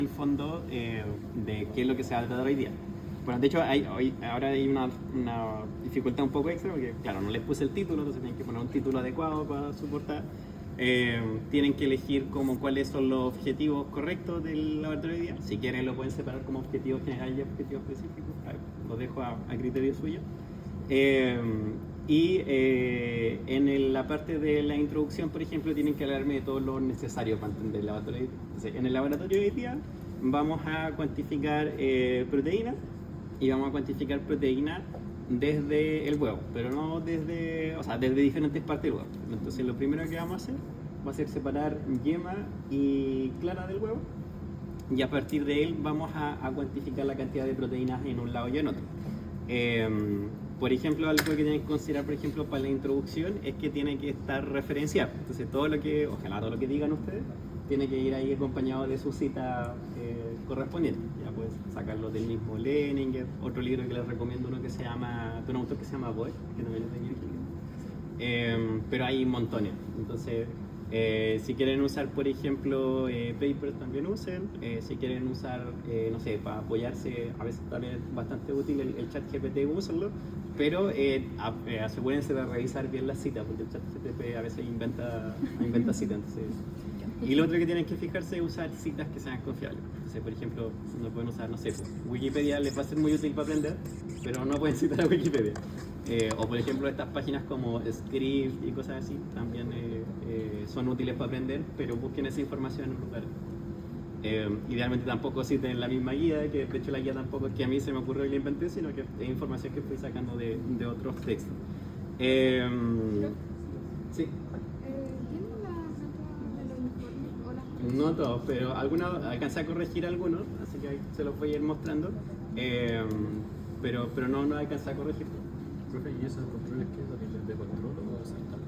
el fondo de qué es lo que se va a tratar hoy día. Bueno, de hecho, ahora hay una dificultad un poco extra, porque claro, no les puse el título, entonces tienen que poner un título adecuado para su portada. Tienen que elegir como cuáles son los objetivos correctos del laboratorio de hoy día. Si quieren lo pueden separar como objetivos generales y objetivos específicos. Lo dejo a criterio suyo. En la parte de la introducción, por ejemplo, tienen que hablarme de todo lo necesario para entender el laboratorio. Entonces, en el laboratorio de hoy día vamos a cuantificar proteínas y vamos a cuantificar proteínas desde el huevo, pero no desde, o sea, desde diferentes partes del huevo. Entonces, lo primero que vamos a hacer va a ser separar yema y clara del huevo, y a partir de él vamos a cuantificar la cantidad de proteínas en un lado y en otro. Por ejemplo, algo que tienen que considerar, por ejemplo, para la introducción es que tiene que estar referenciado. Entonces, ojalá todo lo que digan ustedes, tiene que ir ahí acompañado de su cita correspondiente. Ya puedes sacarlo del mismo Leninger, otro libro que les recomiendo, uno que se llama, de un autor que se llama Boyd, que también es de New. Pero hay montones. Entonces, si quieren usar, por ejemplo, papers, también usen. Si quieren usar, no sé, para apoyarse, a veces también es bastante útil el chat GPT, úsenlo. Pero asegúrense de revisar bien las citas, porque el chat GPT a veces inventa citas. Entonces, y lo otro que tienen que fijarse es usar citas que sean confiables. Entonces, por ejemplo, no pueden usar, no sé, Wikipedia les va a ser muy útil para aprender, pero no pueden citar a Wikipedia. O por ejemplo, estas páginas como Script y cosas así también son útiles para aprender, pero busquen esa información en un lugar. Idealmente tampoco citen la misma guía, que de hecho la guía tampoco es que a mí se me ocurrió y la inventé, sino que es información que estoy sacando de otros textos. Sí. No todos, pero algunos alcancé a corregir algunos, así que ahí se los voy a ir mostrando. Pero no alcancé a corregir. Profe, ¿y esos controles qué son? ¿De control o saltar?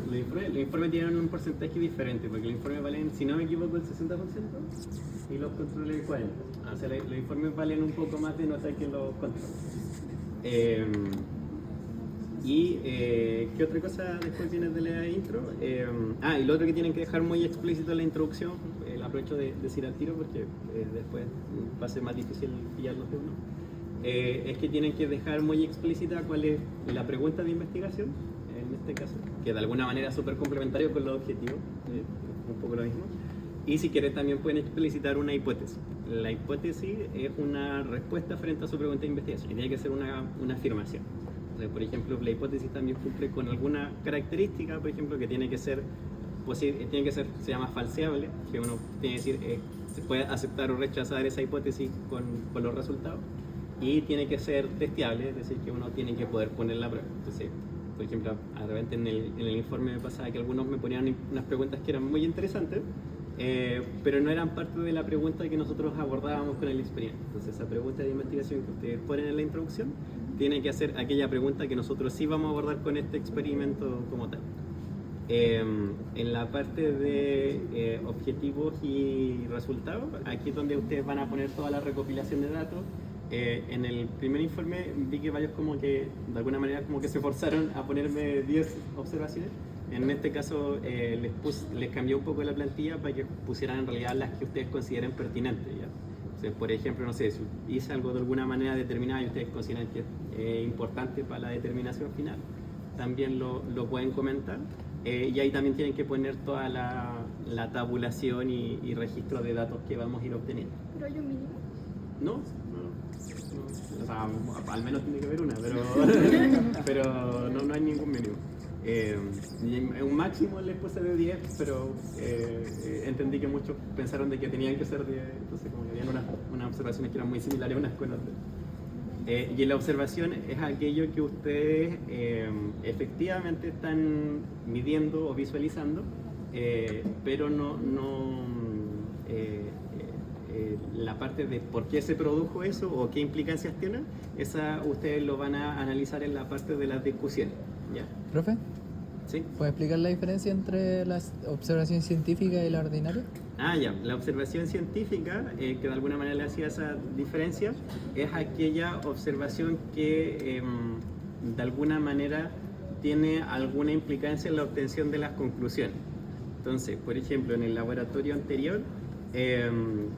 Los informes tienen un porcentaje diferente, porque los informes valen, si no me equivoco, el 60% y los controles el 40%. O sea, los informes valen un poco más de nota que los controles. ¿Qué otra cosa después viene de la intro? Y lo otro que tienen que dejar muy explícito en la introducción, aprovecho de decir al tiro porque después va a ser más difícil pillarlos de uno, es que tienen que dejar muy explícita cuál es la pregunta de investigación, en este caso, que de alguna manera es súper complementario con los objetivos, un poco lo mismo. Y si quieren también pueden explicitar una hipótesis. La hipótesis es una respuesta frente a su pregunta de investigación y tiene que ser una afirmación. Entonces, por ejemplo, la hipótesis también cumple con alguna característica, por ejemplo, que tiene que ser, se llama falseable, que uno tiene que decir, se puede aceptar o rechazar esa hipótesis con los resultados, y tiene que ser testeable, es decir, que uno tiene que poder poner la prueba. Entonces, por ejemplo, de repente en el informe me pasaba que algunos me ponían unas preguntas que eran muy interesantes, pero no eran parte de la pregunta que nosotros abordábamos con el experimento. Entonces, esa pregunta de investigación que ustedes ponen en la introducción tiene que hacer aquella pregunta que nosotros sí vamos a abordar con este experimento como tal. En la parte de objetivos y resultados, aquí es donde ustedes van a poner toda la recopilación de datos. En el primer informe vi que varios como que de alguna manera como que se forzaron a ponerme 10 observaciones. En este caso les cambié un poco la plantilla para que pusieran en realidad las que ustedes consideren pertinentes, ¿ya? Entonces, por ejemplo, no sé, si hice algo de alguna manera determinada y ustedes consideran que es importante para la determinación final, también lo pueden comentar. Y ahí también tienen que poner toda la tabulación y registro de datos que vamos a ir obteniendo. ¿Pero hay un mínimo? No. O sea, al menos tiene que haber una, pero no hay ningún mínimo. Un máximo les puse de 10, pero entendí que muchos pensaron de que tenían que ser 10, entonces como que habían unas observaciones que eran muy similares unas con otras. Y la observación es aquello que ustedes efectivamente están midiendo o visualizando, pero la parte de por qué se produjo eso o qué implicancias tienen, esa ustedes lo van a analizar en la parte de las discusiones, ¿ya? ¿Profe? ¿Sí? ¿Puede explicar la diferencia entre la observación científica y la ordinaria? Ya. La observación científica, que de alguna manera le hacía esa diferencia, es aquella observación que de alguna manera tiene alguna implicancia en la obtención de las conclusiones. Entonces, por ejemplo, en el laboratorio anterior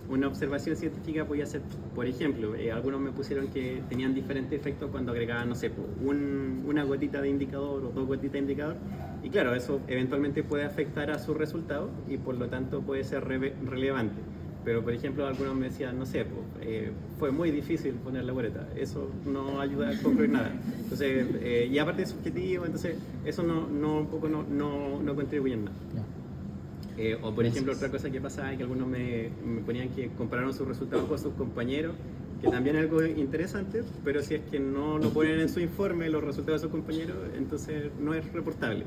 Una observación científica podía ser, por ejemplo, algunos me pusieron que tenían diferentes efectos cuando agregaban, no sé, una gotita de indicador o 2 gotitas de indicador. Y claro, eso eventualmente puede afectar a sus resultados y por lo tanto puede ser relevante. Pero, por ejemplo, algunos me decían, no sé, fue muy difícil poner la boleta. Eso no ayuda a concluir nada. Entonces, y aparte es subjetivo, entonces eso no contribuye en nada. O por ejemplo, otra cosa que pasa es que algunos me ponían que compararon sus resultados con sus compañeros, que también es algo interesante, pero si es que no lo ponen en su informe, los resultados de sus compañeros, entonces no es reportable.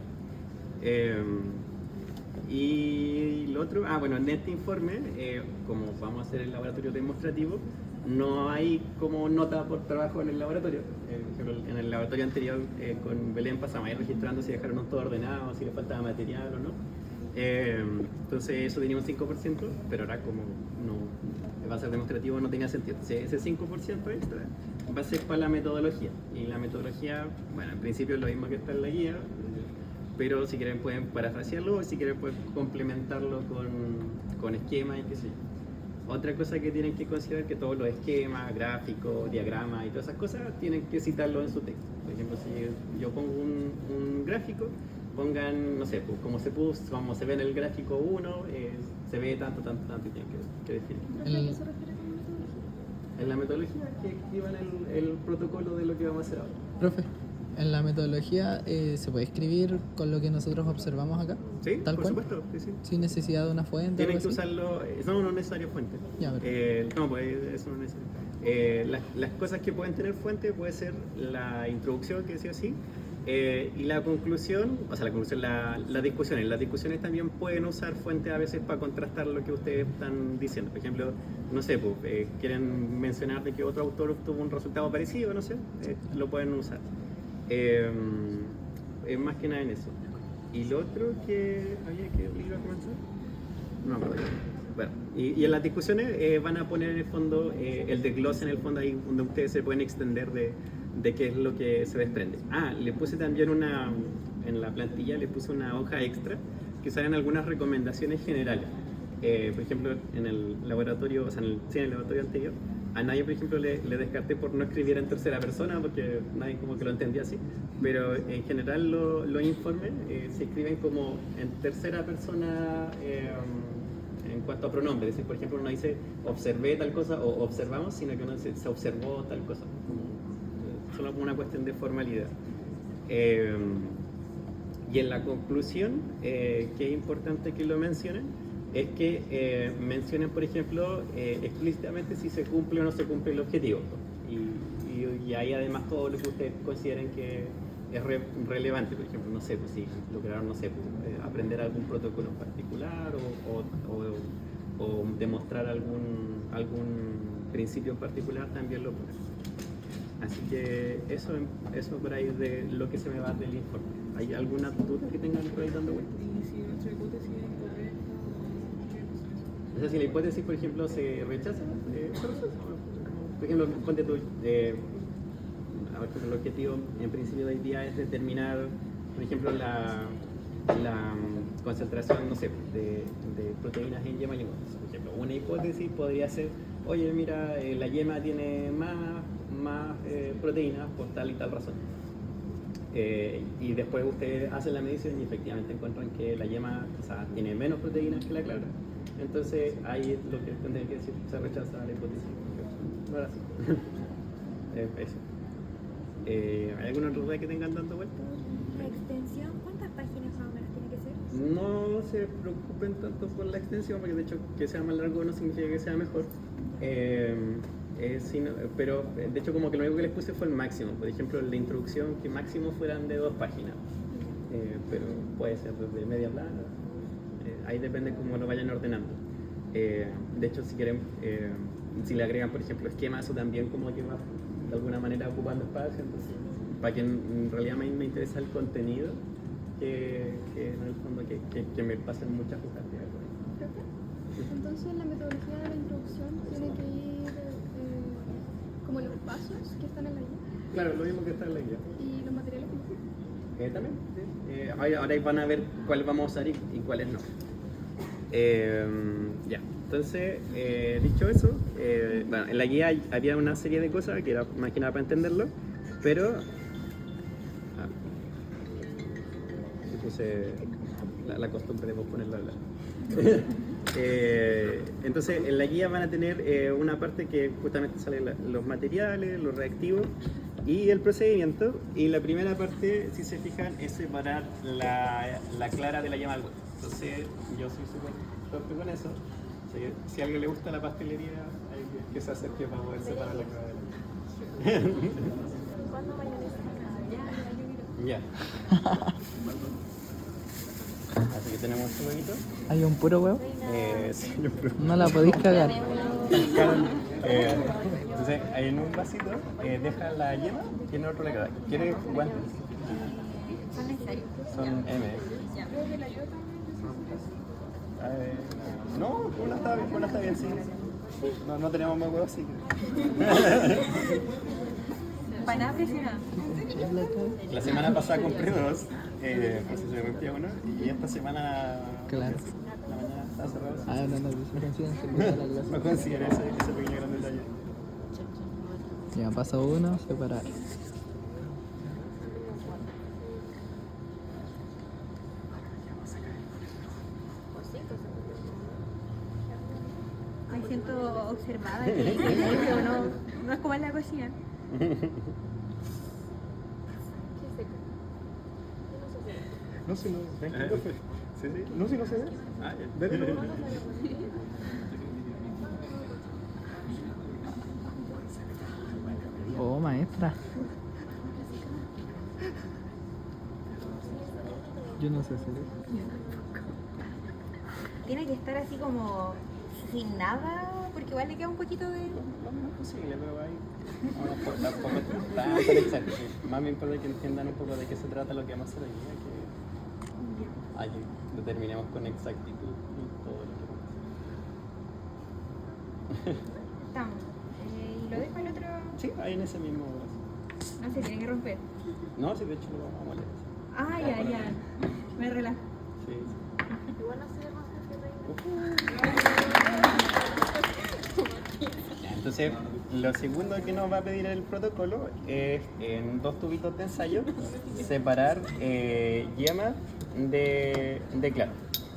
Y lo otro, bueno, en este informe, como vamos a hacer el laboratorio demostrativo, no hay como nota por trabajo en el laboratorio. Por ejemplo, en el laboratorio anterior con Belén pasamos ahí registrando si dejaron todo ordenado, si le faltaba material o no. Entonces eso tenía un 5%, pero ahora como no va a ser demostrativo no tenía sentido. Entonces, ese 5% extra va a ser para la metodología. Y la metodología, bueno, en principio es lo mismo que está en la guía, pero si quieren pueden parafrasearlo o si quieren pueden complementarlo con esquemas y qué sé yo. Otra cosa que tienen que considerar es que todos los esquemas, gráficos, diagramas y todas esas cosas tienen que citarlo en su texto. Por ejemplo, si yo pongo un gráfico, pongan, no sé, pues, como se ve en el gráfico 1, se ve tanto y tienen que definir. ¿A qué se refiere con metodología? En la metodología que escriban el protocolo de lo que vamos a hacer ahora. Profe, en la metodología se puede escribir con lo que nosotros observamos acá, Sí, tal por cual, supuesto, sí. sin necesidad de una fuente. Tienen algo que así. usarlo, no es necesario fuente. Ya, pero- No, pues eso no es necesario. Las cosas que pueden tener fuente puede ser la introducción, que decía así, y la conclusión, o sea, las discusiones. Las discusiones también pueden usar fuentes a veces para contrastar lo que ustedes están diciendo. Por ejemplo, no sé, pues, quieren mencionar de que otro autor obtuvo un resultado parecido, no sé, lo pueden usar. Más que nada en eso. Y lo otro que había que iba a comenzar, no me acuerdo. Bueno, y en las discusiones van a poner en el fondo el desglose en el fondo ahí donde ustedes se pueden extender de qué es lo que se desprende. Le puse también en la plantilla le puse una hoja extra que salen algunas recomendaciones generales. Por ejemplo, en el laboratorio, o sea, en el laboratorio anterior, a nadie, por ejemplo, le descarté por no escribir en tercera persona porque nadie como que lo entendía así, pero en general los informes se escriben como en tercera persona en cuanto a pronombre. Es decir, por ejemplo, uno dice observé tal cosa o observamos, sino que uno dice se observó tal cosa. Solo como una cuestión de formalidad. Y en la conclusión, que es importante que lo mencionen, es que mencionen, por ejemplo, explícitamente si se cumple o no se cumple el objetivo. Y ahí además todo lo que ustedes consideren que es relevante. Por ejemplo, no sé, pues, si lograron, no sé, pues, aprender algún protocolo en particular o demostrar algún principio en particular, también lo ponen. Así que eso por ahí de lo que se me va del informe. ¿Hay alguna duda que tengan por ahí dando vueltas? Y si nuestra hipótesis es incorrecta, O sea, si la hipótesis, por ejemplo, se rechaza, se rechaza. Por ejemplo, ponte tú, a ver, el objetivo en principio de hoy día es determinar, por ejemplo, la concentración, no sé, de proteínas en yema y en huevos. Por ejemplo, una hipótesis podría ser, oye, mira, la yema tiene más proteínas por tal y tal razón. Y después ustedes hacen la medición y efectivamente encuentran que la yema, o sea, tiene menos proteínas que la clara. Entonces ahí es lo que tendría que decir, se rechaza la hipótesis. No era así. Eso. ¿Hay alguna otra duda que tengan dando vuelta? La extensión, ¿cuántas páginas más o menos tiene que ser? No se preocupen tanto por la extensión, porque de hecho que sea más largo no significa que sea mejor. Pero de hecho como que lo único que les puse fue el máximo. Por ejemplo, la introducción, que máximo fueran de 2 páginas. Pero puede ser desde media plana. Ahí depende cómo lo vayan ordenando. De hecho, si quieren, si le agregan, por ejemplo, esquemas, eso también como que va de alguna manera ocupando espacio. Entonces, para que en realidad me interesa el contenido, que en el fondo que me pasen muchas hojas de algo. entonces la metodología de la introducción tiene que ir como los pasos que están en la guía Claro, lo mismo que está en la guía. y los materiales que También, sí. Ahora van a ver cuáles vamos a usar y cuáles no. Ya. Entonces, dicho eso, bueno, en la guía había una serie de cosas que era más que nada para entenderlo, pero... puse la costumbre de ponerlo a hablar. Entonces, en la guía van a tener una parte que justamente salen los materiales, los reactivos y el procedimiento. Y la primera parte, si se fijan, es separar la clara de la yema al huevo. Entonces, yo soy súper torpe con eso. Así que, si a alguien le gusta la pastelería, hay que se acerque para poder separar la clara de la yema. ¿Cuándo mayonesa? Ya. Así que tenemos este huevito. ¿Hay un puro huevo? Sí, yo creo. No la podéis cagar. Entonces, en un vasito, deja la yema, tiene otro la clara. ¿Quieres guantes? ¿Son necesarios? Son M. No, una está bien, sí. No tenemos más huevos, sí. Para nada presionado. La semana pasada compré dos, pues se me rompió uno, y esta semana... Claro. La mañana está cerrado. No, se consiguen servir la clase. No considero ese pequeño gran detalle. Ya, paso uno, separar. Me siento observada aquí, pero no es como en la cocina. No, si no, ven, profe. Sí, sí. No, si no se ve. Ah, ya. Vete, no. Oh, maestra. Yo no sé hacer eso. Tiene que estar así como sin nada, porque igual le queda un poquito de... Lo menos posible, pero ahí tampoco tan exacto. Más me importa que entiendan un poco de qué se trata lo que vamos a hacer hoy día, que ahí determinemos con exactitud todo lo que vamos Estamos. ¿Y lo dejo el otro? a hacer. Sí, ahí en ese mismo brazo. No se tiene que romper. No, sí, de hecho lo vamos a moler. Ah, ya. Me relajo. Sí, sí. Igual no se ve más Ya, entonces, lo segundo que nos va a pedir el protocolo es en 2 tubitos de ensayo separar yema de clara.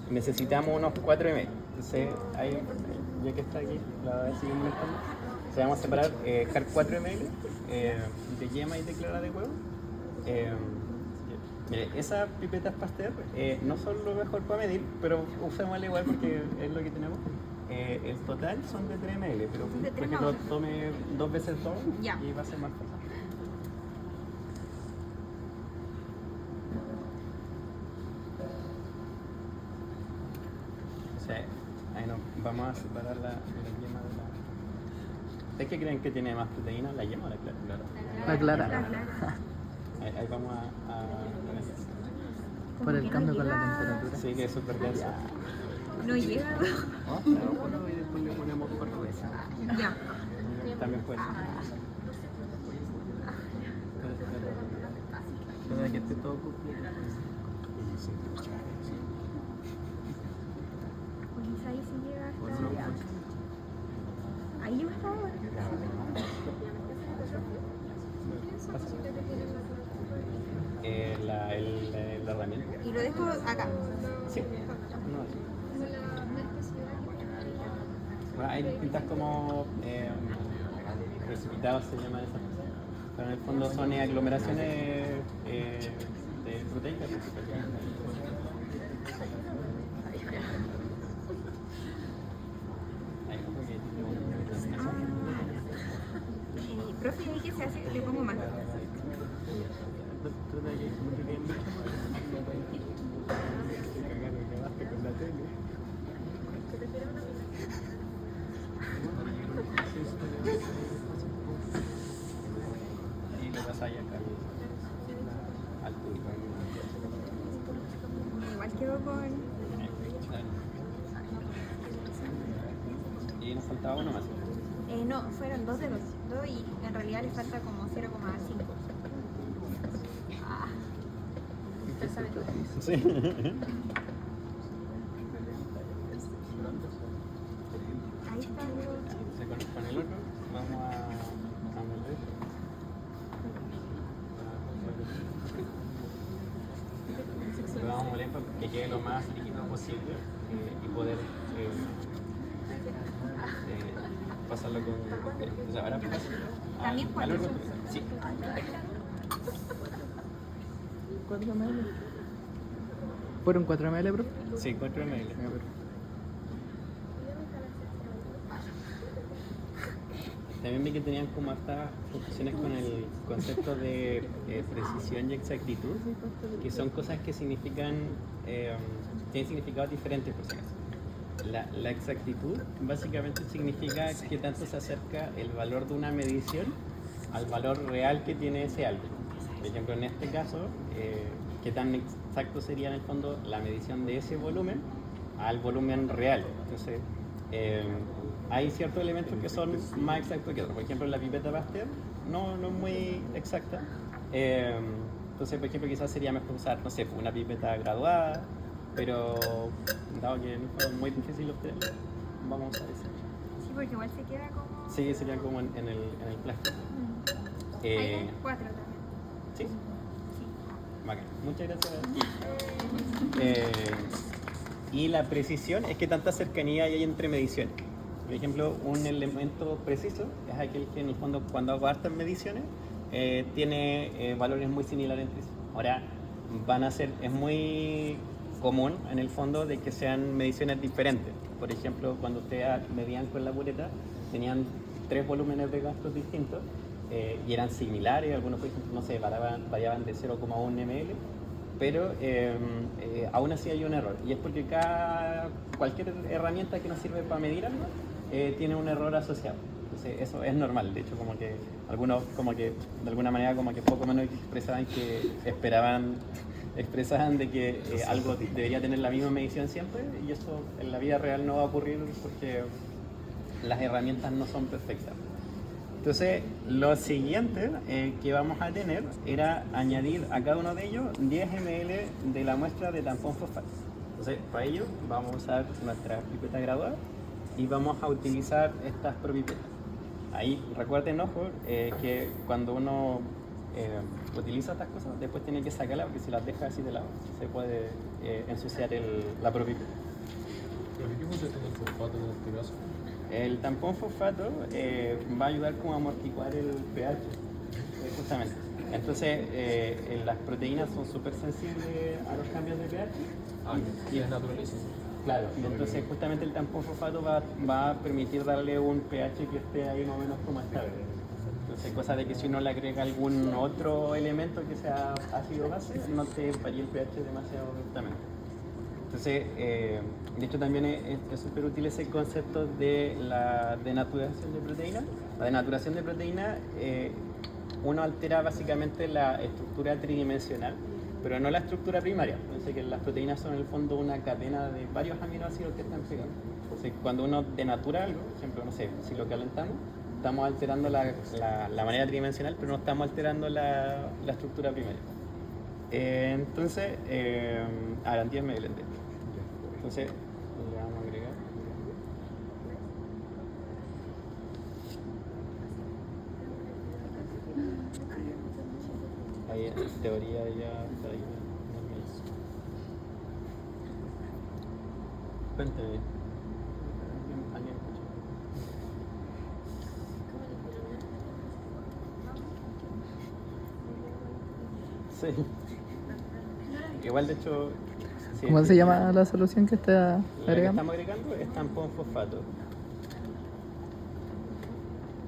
Necesitamos unos 4 ml. Entonces, ahí, ya que está aquí, la voy a seguir molestando. Entonces, vamos a separar, dejar 4 ml de yema y de clara de huevo. Mire, esas pipetas Pasteur no son lo mejor para medir, pero usémosla igual porque es lo que tenemos. El total son de 3 ml, pero De 3 porque lo tome 2 veces todo Ya. y va a ser más fácil. O sea, ahí no, vamos a separar la yema de la... ¿Ustedes qué creen que tiene más proteína, la yema o la clara? La clara. Ahí vamos a Por el que cambio no con la llega. temperatura. sí, que es súper denso. No llega. Pero bueno, y después le ponemos por Ya. también puede ser. Para que esté todo cumplido. Pues ahí sí llega hasta... Ahí llega hasta ahora. La herramienta. Y lo dejo acá. Sí. No. Bueno, hay distintas como precipitados se llaman esas cosas. Pero en el fondo son aglomeraciones de proteínas. Profe, ¿ahí qué se hace? Le pongo más. Y lo vas ahí acá al tubo. Igual quedó con... Y nos faltaba uno más. no, fueron 2 dedos. 2 y en realidad le falta como 0,5. Ah. Sí. Ahí está. Entonces con el otro vamos a mover. Lo vamos a moler para que quede lo más líquido posible y poder pasarlo con... O sea, ahora pasa También al cuatro. otro. Sí. 4 ml. ¿Fueron 4 ml, bro? Sí, 4 ml. También vi que tenían como hartas confusiones con el concepto de precisión y exactitud, que son cosas que significan, tienen significados diferentes por si acaso. La exactitud básicamente significa que tanto se acerca el valor de una medición al valor real que tiene ese algo. Por ejemplo, en este caso, qué tan exacto sería en el fondo la medición de ese volumen al volumen real. Entonces, hay ciertos elementos que son más exactos que otros. Por ejemplo, la pipeta Pasteur no es muy exacta. Entonces, por ejemplo, quizás sería mejor usar, no sé, una pipeta graduada, pero dado que no fue muy difícil obtenerlo, vamos a usar esa. Sí, porque igual se queda como... Sí, sería como en el plástico. Ahí hay 4 también. ¿Sí? Sí. Bacán. Muchas gracias. Y la precisión es que tanta cercanía hay entre mediciones. Por ejemplo, un elemento preciso es aquel que en el fondo cuando hago hartas mediciones tiene valores muy similares entre sí. Ahora es muy común en el fondo de que sean mediciones diferentes. Por ejemplo, cuando ustedes medían con la bureta, tenían 3 volúmenes de gastos distintos y eran similares, algunos por ejemplo, no sé, variaban de 0,1 ml, pero aún así hay un error, y es porque cualquier herramienta que nos sirve para medir algo tiene un error asociado. Entonces eso es normal. De hecho, como que algunos como que de alguna manera como que poco menos expresaban de que algo debería tener la misma medición siempre, y eso en la vida real no va a ocurrir porque las herramientas no son perfectas. Entonces, lo siguiente que vamos a tener era añadir a cada uno de ellos 10 ml de la muestra de tampón fosfato. Entonces, para ello vamos a usar nuestra pipeta graduada y vamos a utilizar estas propipetas. Ahí recuerden, ojo, que cuando uno utiliza estas cosas, después tiene que sacarlas, porque si las deja así de lado, se puede ensuciar la propipeta. ¿Pero qué función tiene el fosfato en este caso? El tampón fosfato va a ayudar como a amortiguar el pH, justamente. Entonces, las proteínas son súper sensibles a los cambios de pH. Y es naturaleza. Claro, entonces justamente el tampón fosfato va a permitir darle un pH que esté ahí más o menos como estable. Entonces, cosa de que si uno le agrega algún otro elemento que sea ácido base, no te varíe el pH demasiado abruptamente. Entonces, de hecho también es súper útil ese concepto de la denaturación de proteína. La denaturación de proteína, uno altera básicamente la estructura tridimensional, pero no la estructura primaria. Entonces, que las proteínas son en el fondo una cadena de varios aminoácidos que están pegados. Entonces, cuando uno denatura algo, por ejemplo, no sé, si lo calentamos, estamos alterando la manera tridimensional, pero no estamos alterando la estructura primaria. Entonces, eran 10 ml. Entonces, le vamos a agregar. Ahí en teoría ya está ahí. Cuéntame. ¿Alguien escucha? Sí. Igual de hecho. Sí, ¿Cómo se llama la solución que está La que agregando? estamos agregando es tampón fosfato.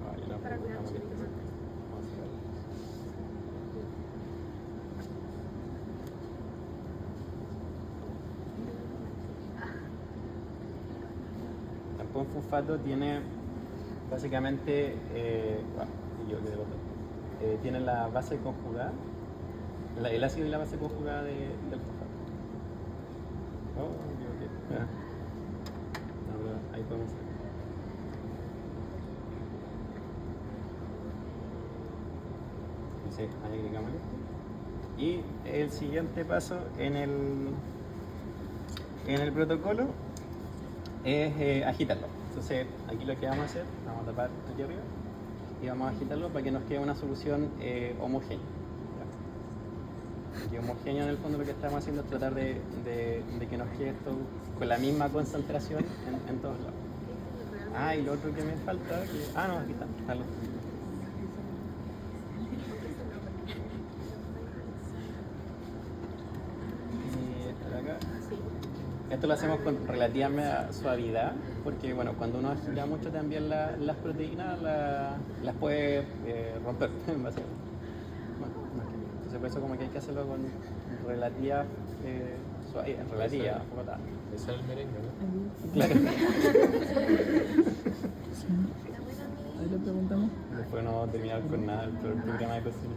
Vale, la estamos agregando. Vamos a ver. Tampón fosfato tiene básicamente, tiene la base conjugada, el ácido y la base conjugada del fosfato. Oh, me equivoqué. No, pero ahí podemos ver. Entonces, ahí agregamos. Y el siguiente paso en el protocolo es agitarlo. Entonces, aquí lo que vamos a hacer, vamos a tapar aquí arriba y vamos a agitarlo para que nos quede una solución homogénea. ¿Ya? Y homogéneo en el fondo lo que estamos haciendo es tratar de que nos quede esto con la misma concentración en todos lados. Ah, y lo otro que me falta, no, aquí están los. Y esto de acá. Esto lo hacemos con relativa suavidad, porque bueno, cuando uno agita mucho también las proteínas las puede romper, básicamente. Bueno, entonces por eso como que hay que hacerlo con relativa suavidad, relativa, poco tal. Ese es el merengue, ¿no? Claro. Ahí le preguntamos. Después no vamos a terminar con nada el programa de cocina.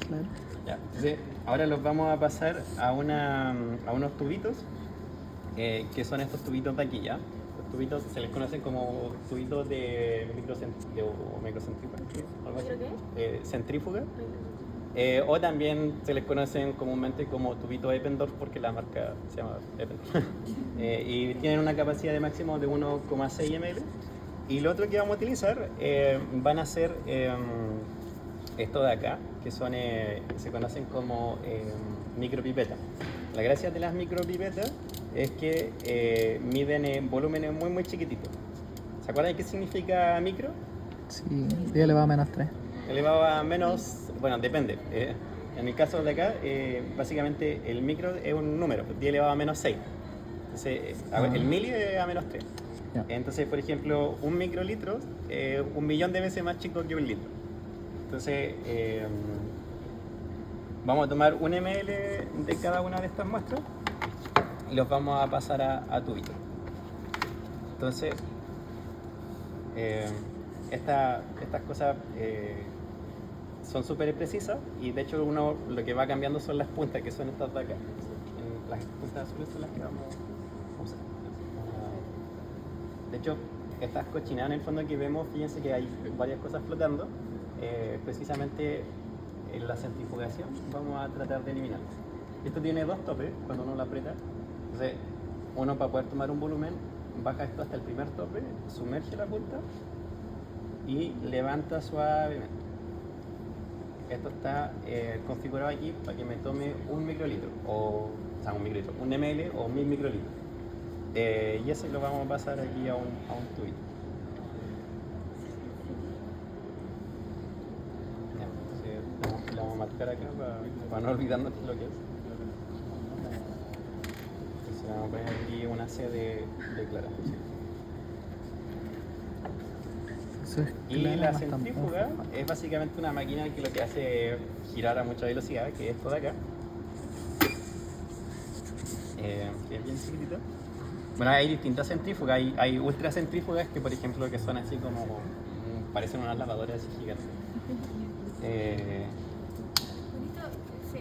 Claro. Ya, entonces ahora los vamos a pasar a unos tubitos, que son estos tubitos de aquí, ¿ya? Los tubitos se les conocen como tubitos de microcentrífuga, algo así. Centrífuga. O también se les conocen comúnmente como tubitos Eppendorf porque la marca se llama Eppendorf. Y tienen una capacidad de máximo de 1,6 ml. Y lo otro que vamos a utilizar van a ser estos de acá, que son, se conocen como micropipetas. La gracia de las micropipetas es que miden volúmenes muy muy chiquititos. ¿Se acuerdan de qué significa micro? Sí, 10 elevado a menos 3. Elevado a menos, bueno, depende. En el caso de acá, básicamente el micro es un número, 10 elevado a menos 6. Entonces, el mili es a menos 3. Ya. Entonces, por ejemplo, un microlitro es 1.000.000 de veces más chico que un litro. Entonces, vamos a tomar 1 ml de cada una de estas muestras y los vamos a pasar a tubito. Entonces, estas cosas son súper precisas y de hecho uno lo que va cambiando son las puntas, que son estas de acá. Las puntas azules son las que vamos a usar. De hecho, estas cochinadas en el fondo que vemos, fíjense que hay varias cosas flotando. Precisamente en la centrifugación vamos a tratar de eliminarlas. Esto tiene dos topes cuando uno lo aprieta. Entonces, uno para poder tomar un volumen baja esto hasta el primer tope, sumerge la punta y levanta suavemente. Esto está configurado aquí para que me tome un microlitro, o sea, un microlitro, un ml o 1000 microlitros. Y eso lo vamos a pasar aquí a un tubito. Entonces, lo vamos a marcar acá para no olvidarnos lo que es. Entonces vamos a poner aquí una C de clara. Y la centrífuga es básicamente una máquina que lo que hace es girar a mucha velocidad, que es esto de acá. Que es bien chiquitito. Bueno, hay distintas centrífugas, hay ultracentrífugas que por ejemplo que son así como, parecen unas lavadoras así gigantes.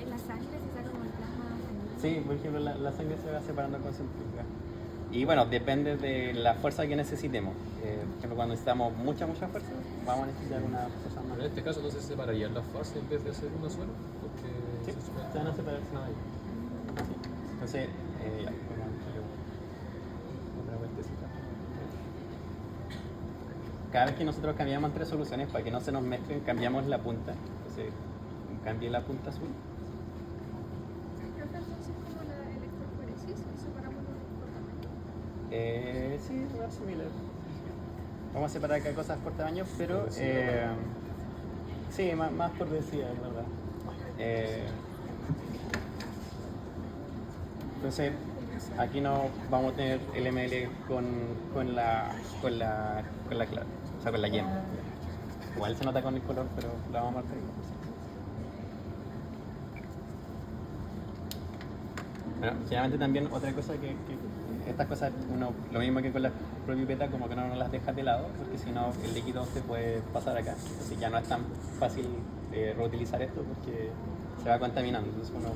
La sangre se saca como el plasma sanguíneo. Sí, por ejemplo la sangre se va separando con centrífuga. Y bueno, depende de la fuersa que necesitemos. Por ejemplo, cuando necesitamos mucha fuerza, vamos a necesitar una fuerza más. En este caso, entonces se separarían las fases en vez de hacer una sola, porque Sí, se van a separar. Sí. Entonces, ya, vamos a darle otra vueltecita. Cada vez que nosotros cambiamos entre soluciones, para que no se nos mezclen, cambiamos la punta. Entonces, cambié la punta azul. Creo que entonces como la electroforesis y separamos por tamaño. Sí, es similar. Vamos a separar acá cosas por tamaño, pero sí, más por densidad, en verdad. Entonces, aquí no vamos a tener el ml con la clara, o sea, con la yema. Igual se nota con el color, pero la vamos a marcar igual. Bueno, generalmente también otra cosa que estas cosas, lo mismo que con las propipetas, como que no las dejas de lado, porque si no el líquido se puede pasar acá, entonces ya no es tan fácil reutilizar esto porque se va contaminando, entonces uno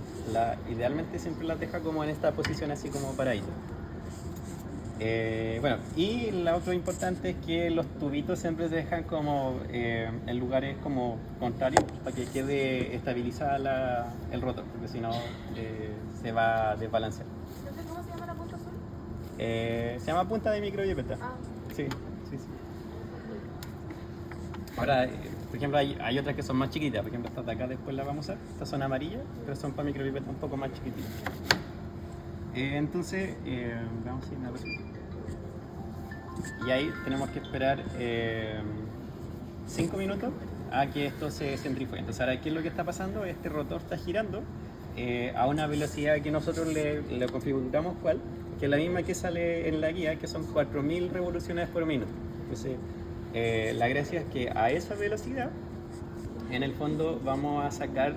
idealmente siempre las deja como en esta posición así como paradito. Bueno, y lo otro importante es que los tubitos siempre se dejan como en lugares como contrarios para que quede estabilizada el rotor, porque si no se va a desbalancear. Entonces, ¿cómo se llama la punta azul? Se llama punta de micropipeta. Ah. Sí. Sí, sí. Ahora, por ejemplo, hay otras que son más chiquitas. Por ejemplo, estas de acá después las vamos a usar. Estas son amarillas, pero son para micropipetas un poco más chiquititas. Entonces, vamos a ir a ver. Y ahí tenemos que esperar 5 minutos a que esto se centrifugue. Entonces, ahora, ¿qué es lo que está pasando? Este rotor está girando a una velocidad que nosotros le configuramos cuál, que es la misma que sale en la guía, que son 4000 revoluciones por minuto. Entonces, la gracia es que a esa velocidad, en el fondo, vamos a sacar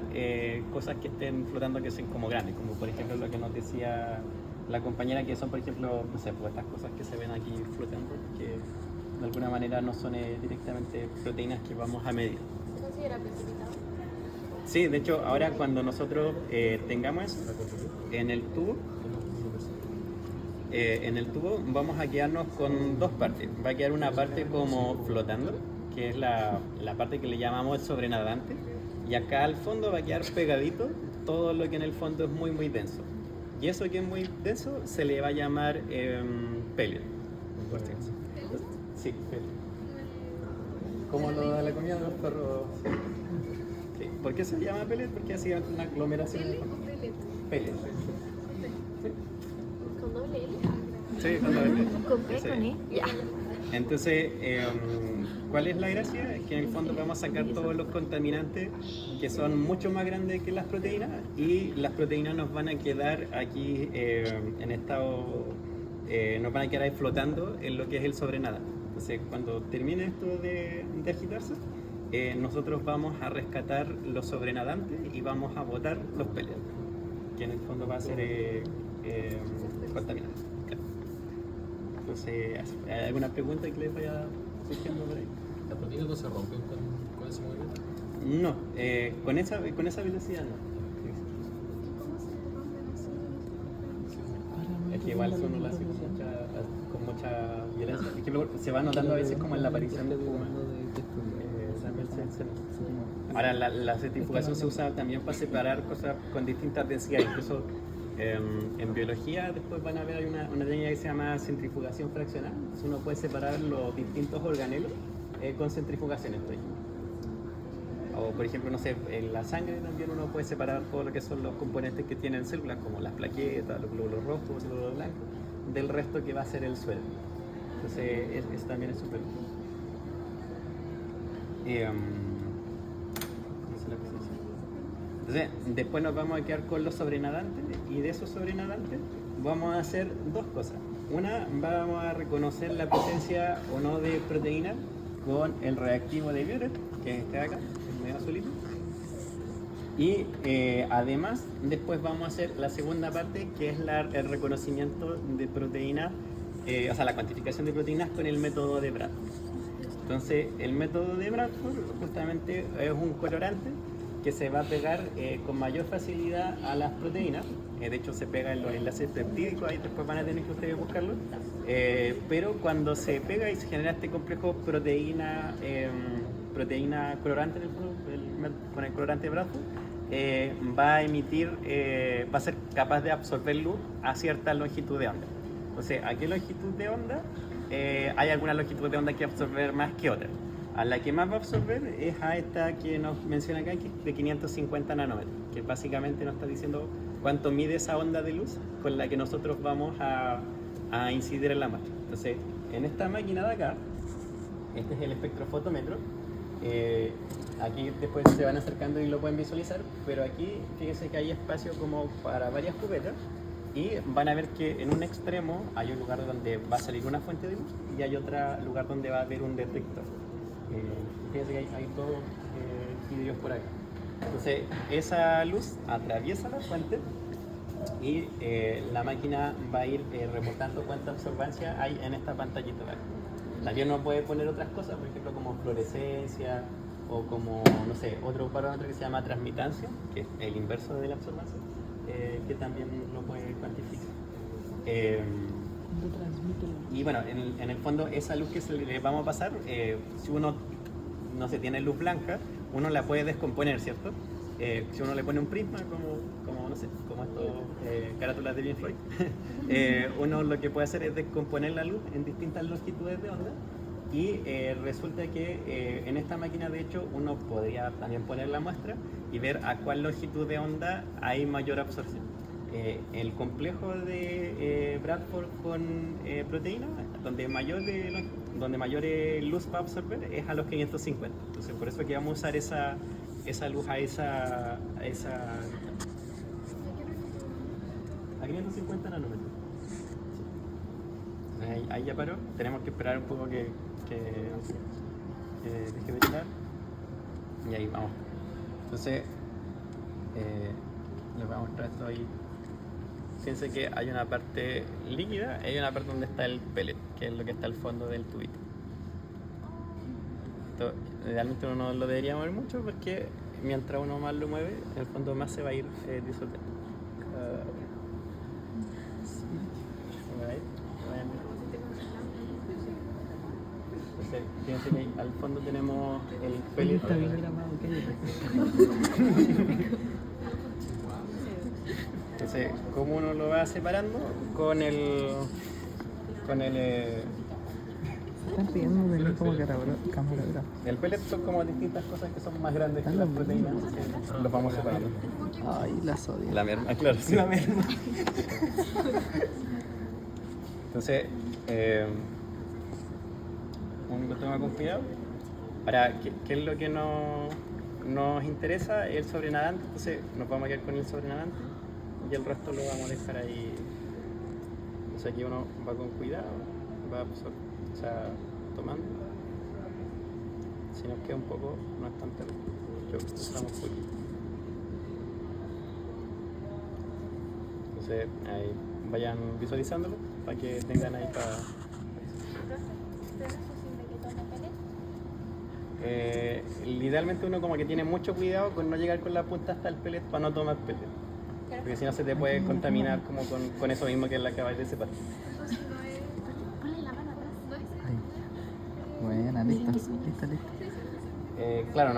cosas que estén flotando que sean como grandes, como por ejemplo lo que nos decía la compañera, que son por ejemplo, no sé, pues estas cosas que se ven aquí flotando, que de alguna manera no son directamente proteínas que vamos a medir. ¿Se considera precipitado? Sí, de hecho, ahora cuando nosotros tengamos eso en el tubo vamos a quedarnos con dos partes. Va a quedar una parte como flotando, que es la parte que le llamamos el sobrenadante, y acá al fondo va a quedar pegadito todo lo que en el fondo es muy muy denso. Y eso que es muy denso se le va a llamar pellet. Por si acaso. Sí, pellet. ¿Cómo lo da la comida de los perros? Sí. ¿Por qué se llama pellet? Porque así es una aglomeración. ¿Pellet o pellet? Pellet. ¿Con doble L? Sí, con doble L. Con P, Sí. con E. Ya. Entonces, ¿cuál es la gracia? Es que en el fondo vamos a sacar todos los contaminantes que son mucho más grandes que las proteínas, y las proteínas nos van a quedar aquí en estado, nos van a quedar ahí flotando en lo que es el sobrenada. Entonces, cuando termine esto de agitarse, nosotros vamos a rescatar los sobrenadantes y vamos a botar los pellets, que en el fondo va a ser contaminante. Entonces, ¿hay alguna pregunta que les vaya surgiendo por ahí? ¿Las proteínas no se rompen con ese movimiento? No, con esa velocidad no. ¿Cómo se rompen así? Es que igual eso no lo hace con mucha violencia. Es que luego se va notando a veces como en la aparición de espuma. Ahora, la centrifugación se usa también para separar cosas con distintas densidades. Incluso en biología después van a ver hay una técnica que se llama centrifugación fraccional. Entonces uno puede separar los distintos organelos con centrifugaciones, por ejemplo. O por ejemplo, no sé, en la sangre también uno puede separar todo lo que son los componentes que tienen células, como las plaquetas, los glóbulos rojos, los glóbulos blancos, del resto que va a ser el suelo. Entonces, eso también es súper útil. Entonces, después nos vamos a quedar con los sobrenadantes, y de esos sobrenadantes vamos a hacer dos cosas. Una, vamos a reconocer la presencia o no de proteína con el reactivo de Biuret, que es este de acá, el medio azulito. Y además, después vamos a hacer la segunda parte, que es el reconocimiento de proteínas, o sea, la cuantificación de proteínas con el método de Bradford. Entonces, el método de Bradford justamente es un colorante que se va a pegar con mayor facilidad a las proteínas. De hecho, se pega en los enlaces peptídicos, ahí después van a tener que ustedes buscarlo. Pero cuando se pega y se genera este complejo proteína colorante en el fondo, con el colorante de Bradford, va a emitir, va a ser capaz de absorber luz a cierta longitud de onda. Entonces, ¿a qué longitud de onda? Hay alguna longitud de onda que absorber más que otra. A la que más va a absorber es a esta que nos menciona acá, que es de 550 nanómetros, que básicamente nos está diciendo cuánto mide esa onda de luz con la que nosotros vamos a incidir en la muestra. Entonces, en esta máquina de acá, este es el espectrofotómetro. Aquí después se van acercando y lo pueden visualizar, pero aquí fíjense que hay espacio como para varias cubetas, y van a ver que en un extremo hay un lugar donde va a salir una fuente de luz y hay otro lugar donde va a haber un detector. Fíjense que hay dos vidrios por acá. Entonces, esa luz atraviesa la fuente y la máquina va a ir reportando cuánta absorbancia hay en esta pantallita de acá. También uno puede poner otras cosas, por ejemplo, como fluorescencia o como, no sé, otro parámetro que se llama transmitancia, que es el inverso de la absorbancia, que también lo puede cuantificar. Y bueno, en el fondo esa luz que le vamos a pasar, si uno no se tiene luz blanca, uno la puede descomponer, ¿cierto? Si uno le pone un prisma, como no sé, como estos carátulas de Pink Floyd, uno lo que puede hacer es descomponer la luz en distintas longitudes de onda Y resulta que en esta máquina, de hecho, uno podría también poner la muestra y ver a cuál longitud de onda hay mayor absorción. El complejo de Bradford con proteína, donde mayor luz va a absorber es a los 550. Entonces, por eso que vamos a usar esa luz a 550 nanómetros. Ahí ya paró. Tenemos que esperar un poco que deje de llenar. Y ahí vamos. Entonces, les voy a mostrar esto ahí. Fíjense que hay una parte líquida y hay una parte donde está el pellet, que es lo que está al fondo del tubito. Esto, realmente uno no lo debería mover mucho porque mientras uno más lo mueve, en el fondo más se va a ir disolviendo. Entonces, fíjense que ahí al fondo tenemos el pellet. Está bien grabado, Entonces, ¿cómo uno lo va separando? Con el Están pidiendo de mí como camarógrafo. el pellet son como distintas cosas que son más grandes que las proteínas, entonces los vamos separando. Ay, las odio. La merma, claro, sí. La merma. Entonces, uno lo toma con cuidado. Ahora, ¿qué es lo que nos interesa? El sobrenadante, entonces nos vamos a quedar con el sobrenadante y el resto lo vamos a dejar ahí. Entonces aquí uno va con cuidado, va tomando. Si nos queda un poco, no es tan terrible. Usamos poquito. Entonces ahí vayan visualizándolo para que tengan ahí para... idealmente uno como que tiene mucho cuidado con no llegar con la punta hasta el pellet para no tomar pellet. Porque si no se te puede contaminar como con eso mismo que la acabas de separar. Buena, listo. Claro,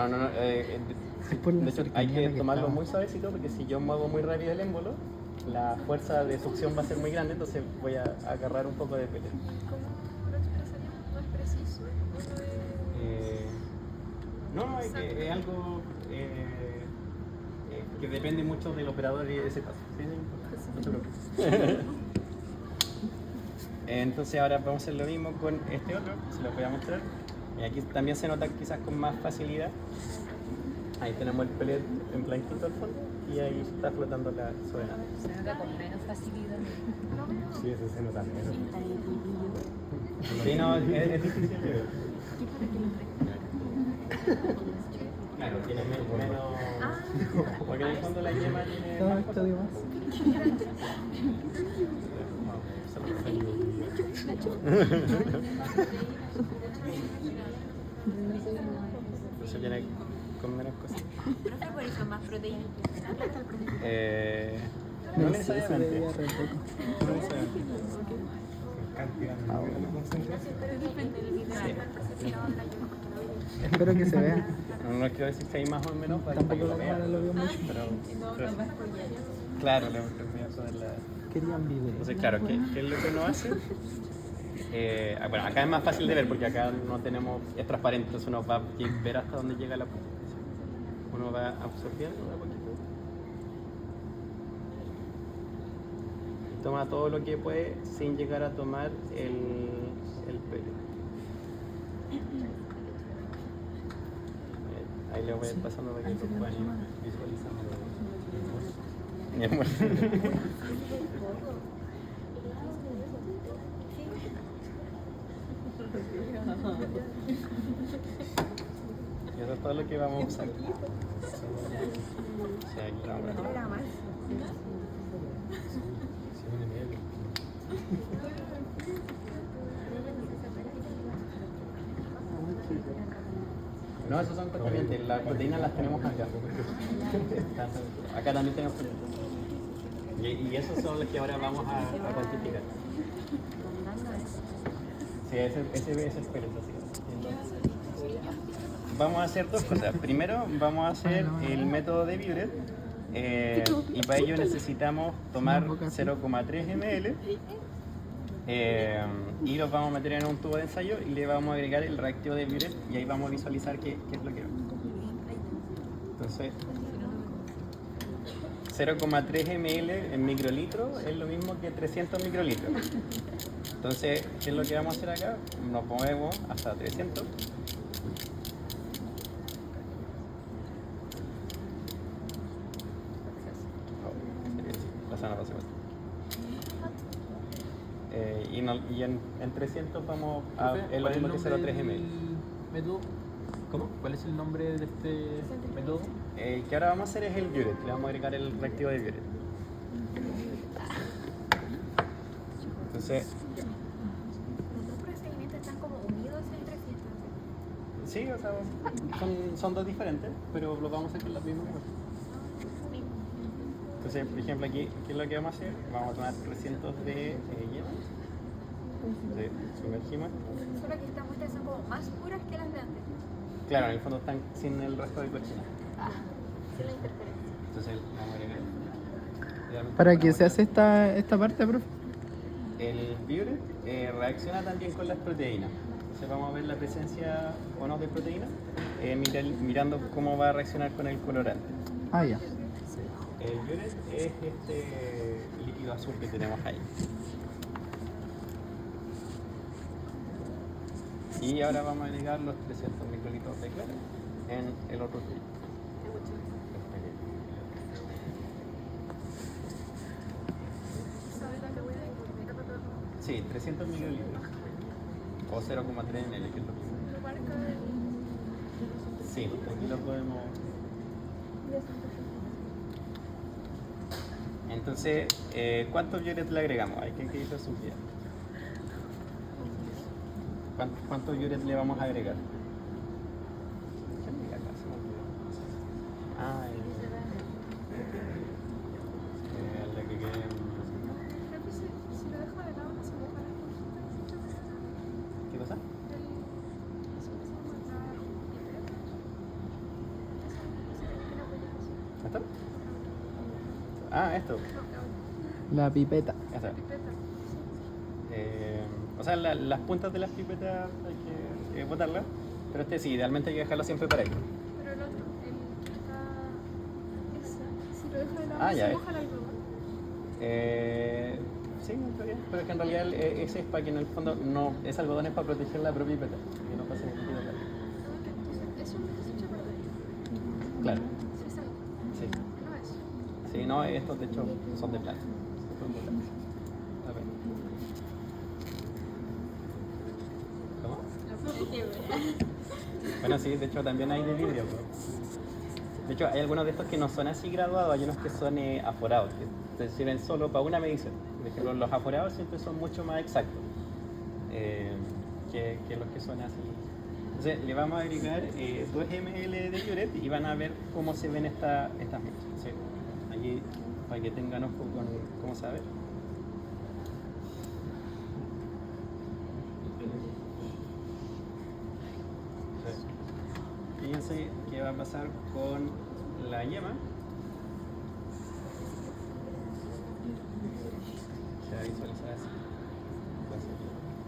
Es por la de hecho, hay cercanía que que tomarlo estaba. muy suavecito porque si yo muevo muy rápido el émbolo, la fuerza de succión va a ser muy grande, entonces voy a agarrar un poco de pellet. ¿Cómo lo expresaríamos? ¿No es preciso? No, es algo que depende mucho del operador y de ese caso. ¿Sí? No te preocupes. Entonces ahora vamos a hacer lo mismo con este otro, se lo voy a mostrar. Y aquí también se nota quizás con más facilidad. Ahí tenemos el pellet en blanquito al fondo y ahí está flotando la soberana. Se nota con menos facilidad. Sí, eso se nota menos. Sí, no, es difícil de ver. Claro, tiene menos... Porque en el fondo la yema tiene Todo más esto cosas. de más. Entonces viene con menos cosas. ¿Profe, por eso más proteína? No No sé, se necesariamente. veía re poco. No necesariamente. Cantidad de concentración. Espero que se vea. No quiero decir si hay más o menos para que Tampoco lo la cámara vean. lo veo mucho. Pero claro, le voy a poner la... Querían video. Entonces, claro, ¿qué es lo que uno hace? Bueno, acá es más fácil de ver porque acá no tenemos, es transparente, entonces uno va a ver hasta dónde llega la punta. Uno va absorbiendo un poquito. Toma todo lo que puede sin llegar a tomar el pellet. Ahí le voy a ir pasando para que lo puedan ir visualizando. Mi amor. Y eso es todo lo que vamos a usar. Sí, aquí vamos a ver. Ahora más. No, esos son contaminantes. Las proteínas las tenemos acá. Acá también tenemos proteínas. Y esos son los que ahora vamos a cuantificar. Sí, ese es el pellet. Vamos a hacer dos cosas. Primero vamos a hacer el método de Vibret. Y para ello necesitamos tomar 0,3 ml Y los vamos a meter en un tubo de ensayo y le vamos a agregar el reactivo de Biuret y ahí vamos a visualizar qué es lo que va. Entonces, 0,3 ml en microlitros es lo mismo que 300 microlitros. Entonces, ¿qué es lo que vamos a hacer acá? Nos movemos hasta 300. Y en 300 vamos a Profe, es lo ¿cuál es mismo que el nombre 0,3 ml. del método? ¿Cómo? ¿Cuál es el nombre de este método? Que ahora vamos a hacer es el Biuret, le vamos a agregar el reactivo de Biuret. Entonces, Los dos procedimientos están como unidos entre sí. sí, o sea, son dos diferentes, pero los vamos a hacer con las mismas cosas. Entonces, por ejemplo, aquí, ¿qué es lo que vamos a hacer? Vamos a tomar 300 de hielo. Entonces, sumergimos. Solo que estas muestras son como más puras que las de antes. Claro, en el fondo están sin el resto de cochina. Sin la interferencia. Entonces, vamos a agregar. Idealmente ¿Para una qué se muestra. hace esta parte, profe? El Biuret reacciona también con las proteínas. Entonces vamos a ver la presencia o no de proteínas mirando cómo va a reaccionar con el colorante. Ah, ya. El Biuret es este líquido azul que tenemos ahí. Y ahora vamos a agregar los 300 microlitros de cloro en el otro tubo. Sí, 300 microlitros. O 0,3 ml, que es lo mismo. Sí, aquí lo podemos. Entonces, ¿cuántos Biuret le agregamos? Hay que hizo su guía. ¿Cuántos Biuret le vamos a agregar? Ah, la que quede. Si lo dejo de lado, no se moja la esponjita. ¿Qué pasa? ¿Esto? Ah, esto. La pipeta. Esto. O sea, las puntas de las pipetas hay que botarlas, pero sí, idealmente hay que dejarlo siempre para ahí. Pero el otro, el que está. Ese, si lo dejo de lado, Ah, ya, se moja el algodón. Sí, está bien, pero es que en realidad ese es para que en el fondo no, ese algodón es para proteger la propia pipeta, que no pase ningún tipo de calor. Entonces, eso es hecho para ahí. Claro, Sí, es algo. sí. No es. Sí, no, estos de hecho son de plata. Son de plata. A ver. ¿Cómo? Bueno, sí, de hecho también hay de vidrio. De hecho, hay algunos de estos que no son así graduados, hay unos que son aforados, que te sirven solo para una medición. Por ejemplo, los aforados siempre son mucho más exactos que los que son así. Entonces, le vamos a agregar 2 ml de Biuret y van a ver cómo se ven estas manchas. Entonces, aquí, para que tengan ojo con cómo se ve. Fíjense qué va a pasar con la yema. Se va a visualizar así. Entonces,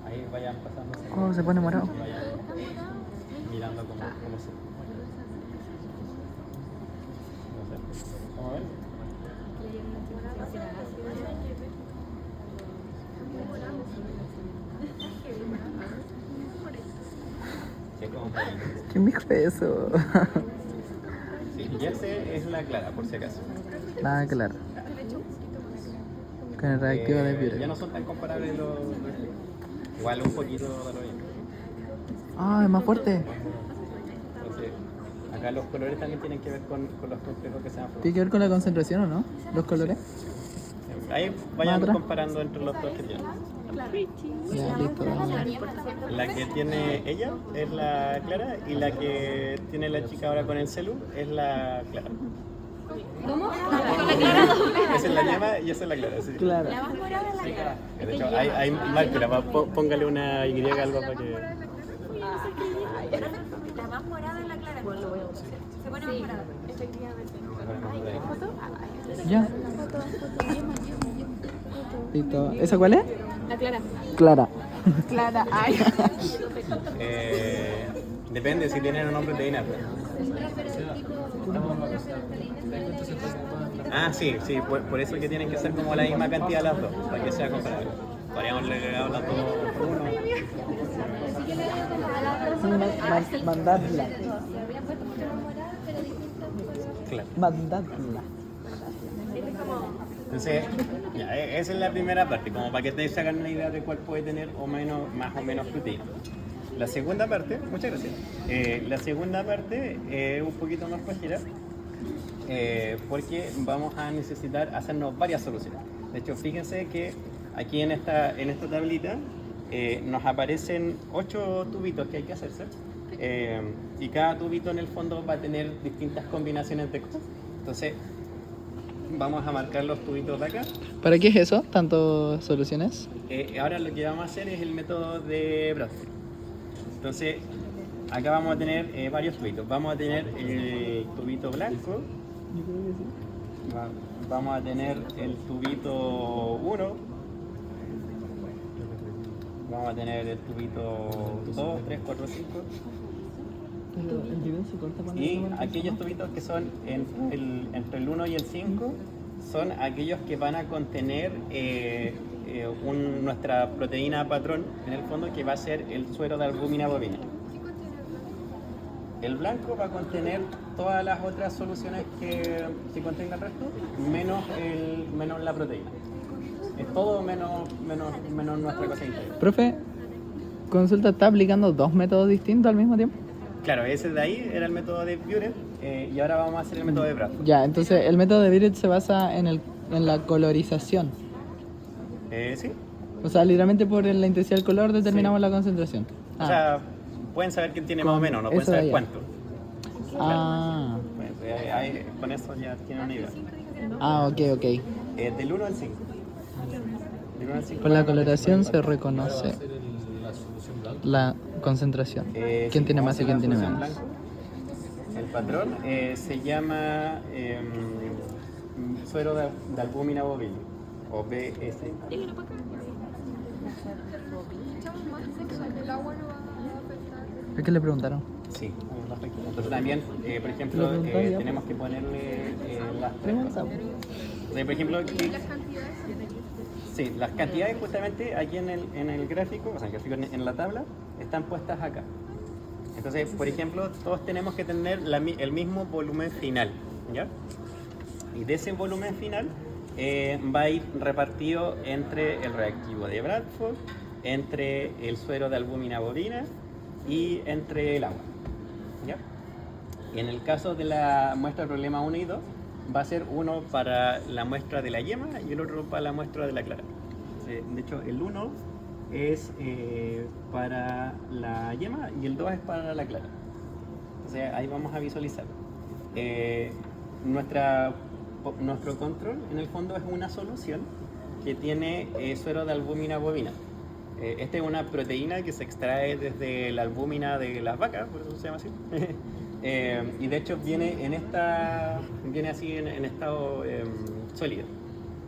ahí vayan pasando. Oh, se pone morado. Vayan mirando cómo se. Vamos a ver. Sí, es como un poquito. ¿Quién me dijo eso? Sí, y ese es la clara, por si acaso. Nada claro. Con el reactivo de Ya Biuret. no son tan comparables los igual un poquito de lo mismo. Ah, es más fuerte. Entonces, acá los colores también tienen que ver con los complejos que se han ¿Tiene que ver con la concentración o no? ¿Los colores? Ahí vayan atrás. comparando entre los dos que tienen. Ya, listo. La que tiene ella es la clara y la que tiene la chica ahora con el celu es la clara. ¿Cómo? Esa es la yema y esa es la clara. Sí. Claro. La más morada es la clara. De hecho, hay márquela, póngale una Y algo para que. La más morada es la clara. Se pone más morada. Ya. Listo. ¿Esa cuál es? La Clara. Clara. Clara, ay. Depende si tienen o no proteína. Ah, sí, por eso que tienen que ser como la misma cantidad las dos, para que sea comparable. Podríamos agregar las dos por uno. Mandadla. Claro. Mandadla. Entonces, ya, esa es la primera parte, como para que te hagan una idea de cuál puede tener más o menos proteína. La segunda parte, muchas gracias. La segunda parte es un poquito más flojera, porque vamos a necesitar hacernos varias soluciones. De hecho, fíjense que aquí en esta tablita nos aparecen 8 tubitos que hay que hacerse, y cada tubito en el fondo va a tener distintas combinaciones de cosas. Entonces, vamos a marcar los tubitos de acá. ¿Para qué es eso? ¿Tantas soluciones? Ahora lo que vamos a hacer es el método de Bradford. Entonces, acá vamos a tener varios tubitos. Vamos a tener el tubito blanco. Vamos a tener el tubito 1. Vamos a tener el tubito 2, 3, 4, 5. Y aquellos tubitos que son entre el 1 y el 5 son aquellos que van a contener nuestra proteína patrón, en el fondo, que va a ser el suero de albúmina bovina. El blanco va a contener todas las otras soluciones que contenga el resto, menos la proteína. Es todo menos nuestra cosa interior. Profe, consulta, ¿está aplicando 2 métodos distintos al mismo tiempo? Claro, ese de ahí era el método de Buret, y ahora vamos a hacer el método de Bradford. Ya, entonces el método de Biret se basa en la colorización. Sí. O sea, literalmente por la intensidad del color determinamos Sí. la concentración. O sea, pueden saber quién tiene más o menos, no pueden eso de saber allá. cuánto. Ah, Pues, con eso ya tienen una idea. ok. Del 1 al 5. Del 1 al 5 Por la vamos a coloración tener- se reconoce la concentración. ¿Quién sí, tiene vamos más a y quién hacer tiene la menos? solución blanco. El patrón se llama suero de albúmina bovina, o BS. El agua no va a afectar. ¿Es que le preguntaron? Sí, entonces también, por ejemplo, Lo pregunté ya. tenemos que ponerle las Pregunta. por ejemplo, aquí, Las cantidades. sí, las cantidades justamente aquí en el gráfico, o sea, en el gráfico en la tabla, están puestas acá. Entonces, por ejemplo, todos tenemos que tener el mismo volumen final, ¿ya? Y de ese volumen final va a ir repartido entre el reactivo de Bradford, entre el suero de albúmina bovina y entre el agua, ¿ya? Y en el caso de la muestra de problema 1 y 2, va a ser uno para la muestra de la yema y el otro para la muestra de la clara. De hecho, el 1 es para la yema y el 2 es para la clara. Entonces ahí vamos a visualizar. Nuestro control en el fondo es una solución que tiene suero de albúmina bovina. Esta es una proteína que se extrae desde la albúmina de las vacas, por eso se llama así. Y de hecho viene así en estado sólido.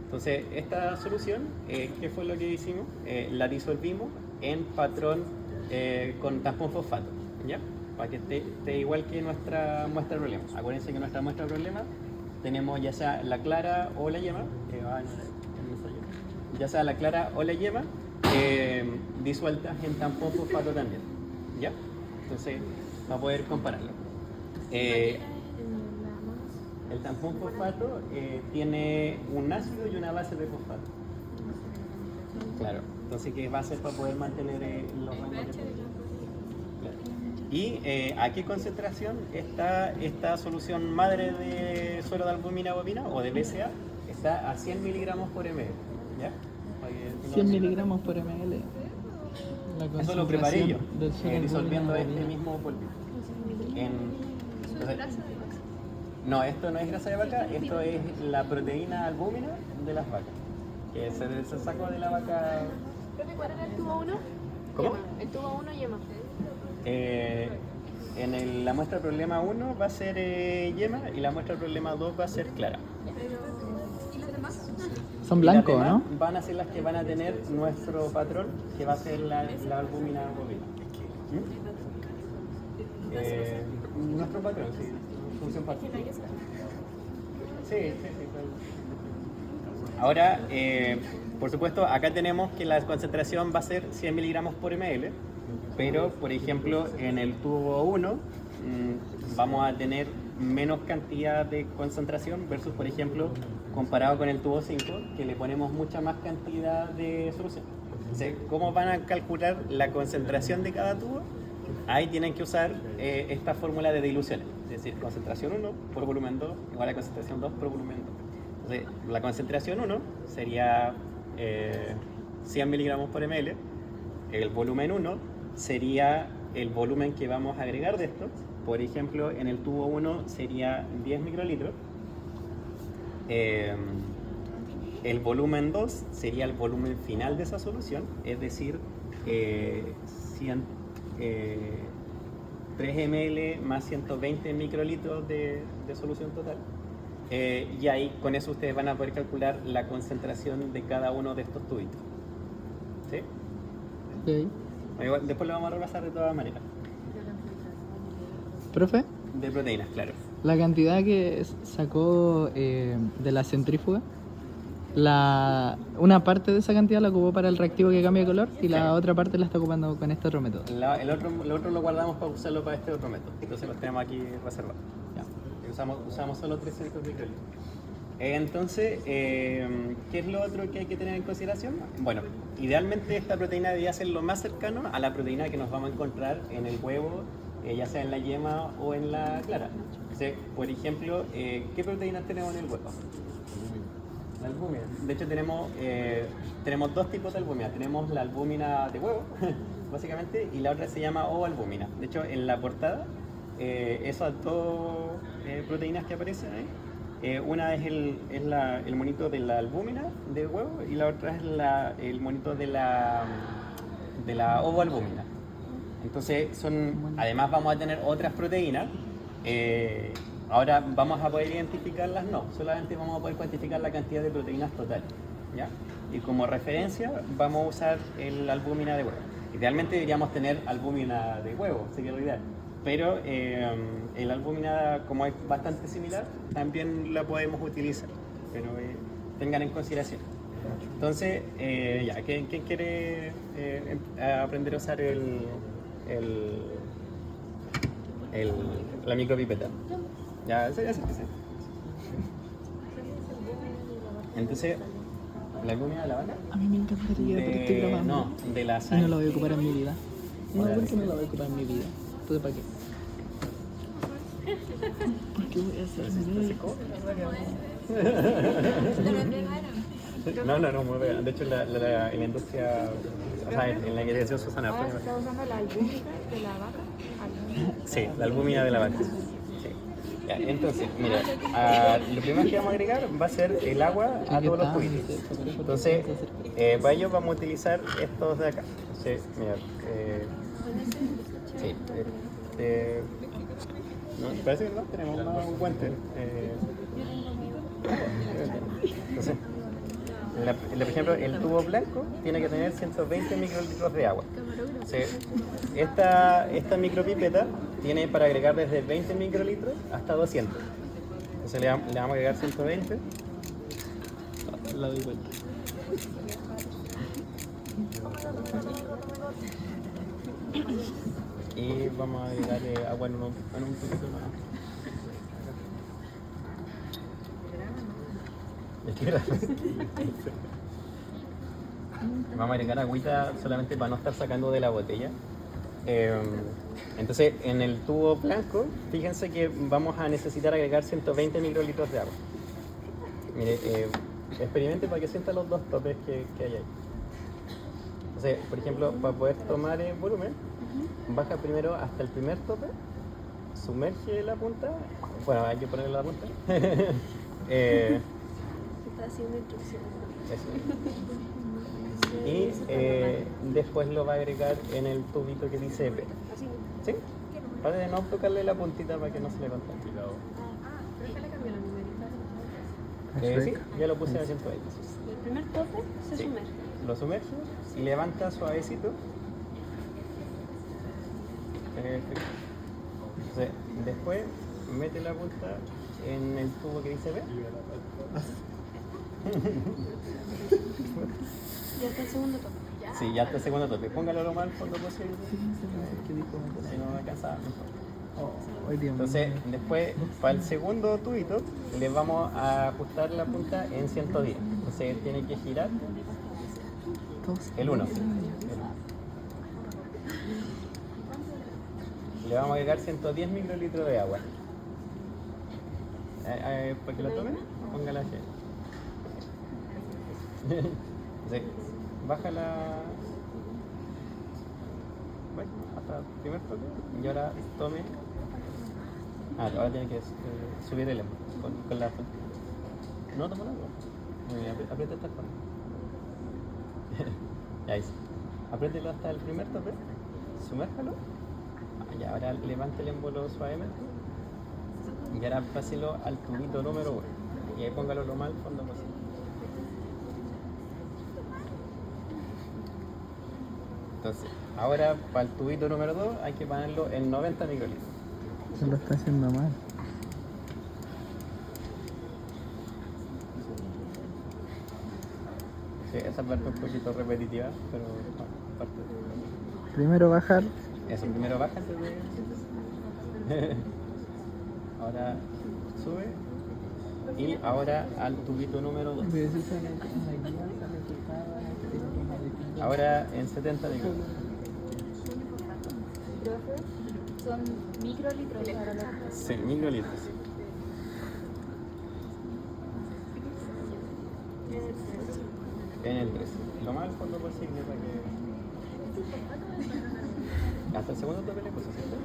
Entonces esta solución, ¿qué fue lo que hicimos? La disolvimos en patrón con tampón fosfato, ¿ya? Para que esté igual que nuestra muestra de problema. Acuérdense que nuestra muestra de problema tenemos ya sea la clara o la yema, ya sea la clara o la yema, disueltas en tampón fosfato también, ¿ya? Entonces va a poder compararlo. El tampón fosfato tiene un ácido y una base de fosfato. Claro, entonces ¿qué va a hacer para poder mantener los rangos de proteína? Claro. ¿Y a qué concentración está esta solución madre de suero de albúmina bovina o de BCA? Está a 100 miligramos por ml, ¿ya? 100 miligramos por ml. La Eso lo preparé yo, concentración del suero disolviendo albúmina este bovina. mismo polvito. Entonces, no, esto no es grasa de vaca, esto es la proteína albúmina de las vacas, que se sacó de la vaca. ¿Cuál era el tubo 1? ¿Cómo? El tubo 1 yema. La muestra de problema 1 va a ser yema y la muestra de problema 2 va a ser clara. ¿Y los demás? Son Y las blancos, demás ¿no? van a ser las que van a tener nuestro patrón, que va a ser la albúmina bovina. Nuestro patrón, sí. Función particular. Sí. Ahora, por supuesto, acá tenemos que la concentración va a ser 100 miligramos por ml, pero, por ejemplo, en el tubo 1 vamos a tener menos cantidad de concentración versus, por ejemplo, comparado con el tubo 5, que le ponemos mucha más cantidad de solución. Entonces, ¿cómo van a calcular la concentración de cada tubo? Ahí tienen que usar esta fórmula de diluciones, es decir, concentración 1 por volumen 2 igual a concentración 2 por volumen 2. Entonces, la concentración 1 sería 100 miligramos por ml, el volumen 1 sería el volumen que vamos a agregar de esto. Por ejemplo, en el tubo 1 sería 10 microlitros. El volumen 2 sería el volumen final de esa solución, es decir, 3 ml más 120 microlitros de solución total. Y ahí con eso ustedes van a poder calcular la concentración de cada uno de estos tubitos. ¿Sí? Ok. Igual, después lo vamos a repasar de todas maneras. Profe, De proteínas, claro. la cantidad que sacó de la centrífuga, una parte de esa cantidad la ocupó para el reactivo que cambia de color y la otra parte la está ocupando con este otro método. El otro lo guardamos para usarlo para este otro método. Entonces los tenemos aquí reservados. Ya. Y usamos solo 300 microlitros. Entonces, ¿qué es lo otro que hay que tener en consideración? Bueno, idealmente esta proteína debería ser lo más cercano a la proteína que nos vamos a encontrar en el huevo, ya sea en la yema o en la clara. Entonces, por ejemplo, ¿qué proteínas tenemos en el huevo? La albúmina. De hecho, tenemos dos tipos de albúmina. Tenemos la albúmina de huevo, básicamente, y la otra se llama ovalbúmina. De hecho, en la portada, esas dos proteínas que aparecen ahí, una es el monito de la albúmina de huevo y la otra es el monito de la ovalbúmina. Entonces, además vamos a tener otras proteínas. Ahora vamos a poder identificarlas, no, solamente vamos a poder cuantificar la cantidad de proteínas totales, ¿ya? Y como referencia vamos a usar la albúmina de huevo. Idealmente deberíamos tener albúmina de huevo, sería lo ideal. Pero la albúmina, como es bastante similar, también la podemos utilizar, pero tengan en consideración. Entonces, ¿quién quiere aprender a usar la micropipeta? Ya, sí. Entonces, ¿la albúmina de la vaca? A mí me encantaría, pero estoy grabando. No, de la Y sangre. no lo voy a ocupar en mi vida. No, Órale. porque no lo voy a ocupar en mi vida. ¿Tú para qué? ¿Por qué voy a hacer No, muy bien. De hecho, en la industria, o sea, en la iglesia Susana. ¿Está usando la albúmina de la vaca? Sí, la albúmina de la vaca. Sí. Ya, entonces, mira, lo primero que vamos a agregar va a ser el agua a todos los tubitos. Entonces, para ello vamos a utilizar estos de acá. Entonces, mira, sí, no, parece que no tenemos más un guante. Entonces, por ejemplo, el tubo blanco tiene que tener 120 microlitros de agua. Entonces, esta micropipeta tiene para agregar desde 20 microlitros hasta 200. Entonces le vamos a agregar 120. La doy vuelta. Y vamos a agregar agua en un poquito más. Vamos a agregar agüita solamente para no estar sacando de la botella. Entonces, en el tubo blanco, fíjense que vamos a necesitar agregar 120 microlitros de agua. Mire, experimente para que sientan los dos topes que hay ahí. Entonces, por ejemplo, para poder tomar el volumen, baja primero hasta el primer tope, sumerge la punta, bueno, hay que ponerle la punta. Está haciendo instrucciones. Eso. Y después lo va a agregar en el tubito que dice EP. ¿Sí? Para de no tocarle la puntita para que no se le contamine. Pero es que le cambió la numerita. Sí, ya lo puse a 120. El primer tope se Sí. sumerge. Lo sumerge y levanta suavecito. Perfecto. Entonces, después mete la punta en el tubo que dice B. Y hasta el segundo tope. Sí, ya está el segundo tope. Póngalo lo más al fondo posible. Si no alcanza, Entonces, después, para el segundo tubito, le vamos a ajustar la punta en 110. Entonces, tiene que girar el 1. Le vamos a agregar 110 microlitros de agua. ¿Para que lo tome? Póngala así. Entonces, baja la... Bueno, hasta el primer toque. Y ahora tome... ahora tiene que subir el emo con la... No, toma la agua. Aprieta esta parte. Ya hice. Apriételo hasta el primer tope. Sumérjalo. Y ahora levante el émbolo suavemente. Y ahora páselo al tubito número 1. Y ahí póngalo lo más al fondo posible. Entonces, ahora para el tubito número 2 hay que ponerlo en 90 microlitros. Se lo está haciendo mal. Sí, esa parte es un poquito repetitiva, pero bueno, parte Primero bajar. de... Eso, primero baja antes de... Ahora sube. Y ahora al tubito número 2. Ahora en 70 microlitros. Son microlitros. Sí, microlitros. En el 3. Lo más al fondo posible para que... Hasta el segundo tope le puse, ¿cierto?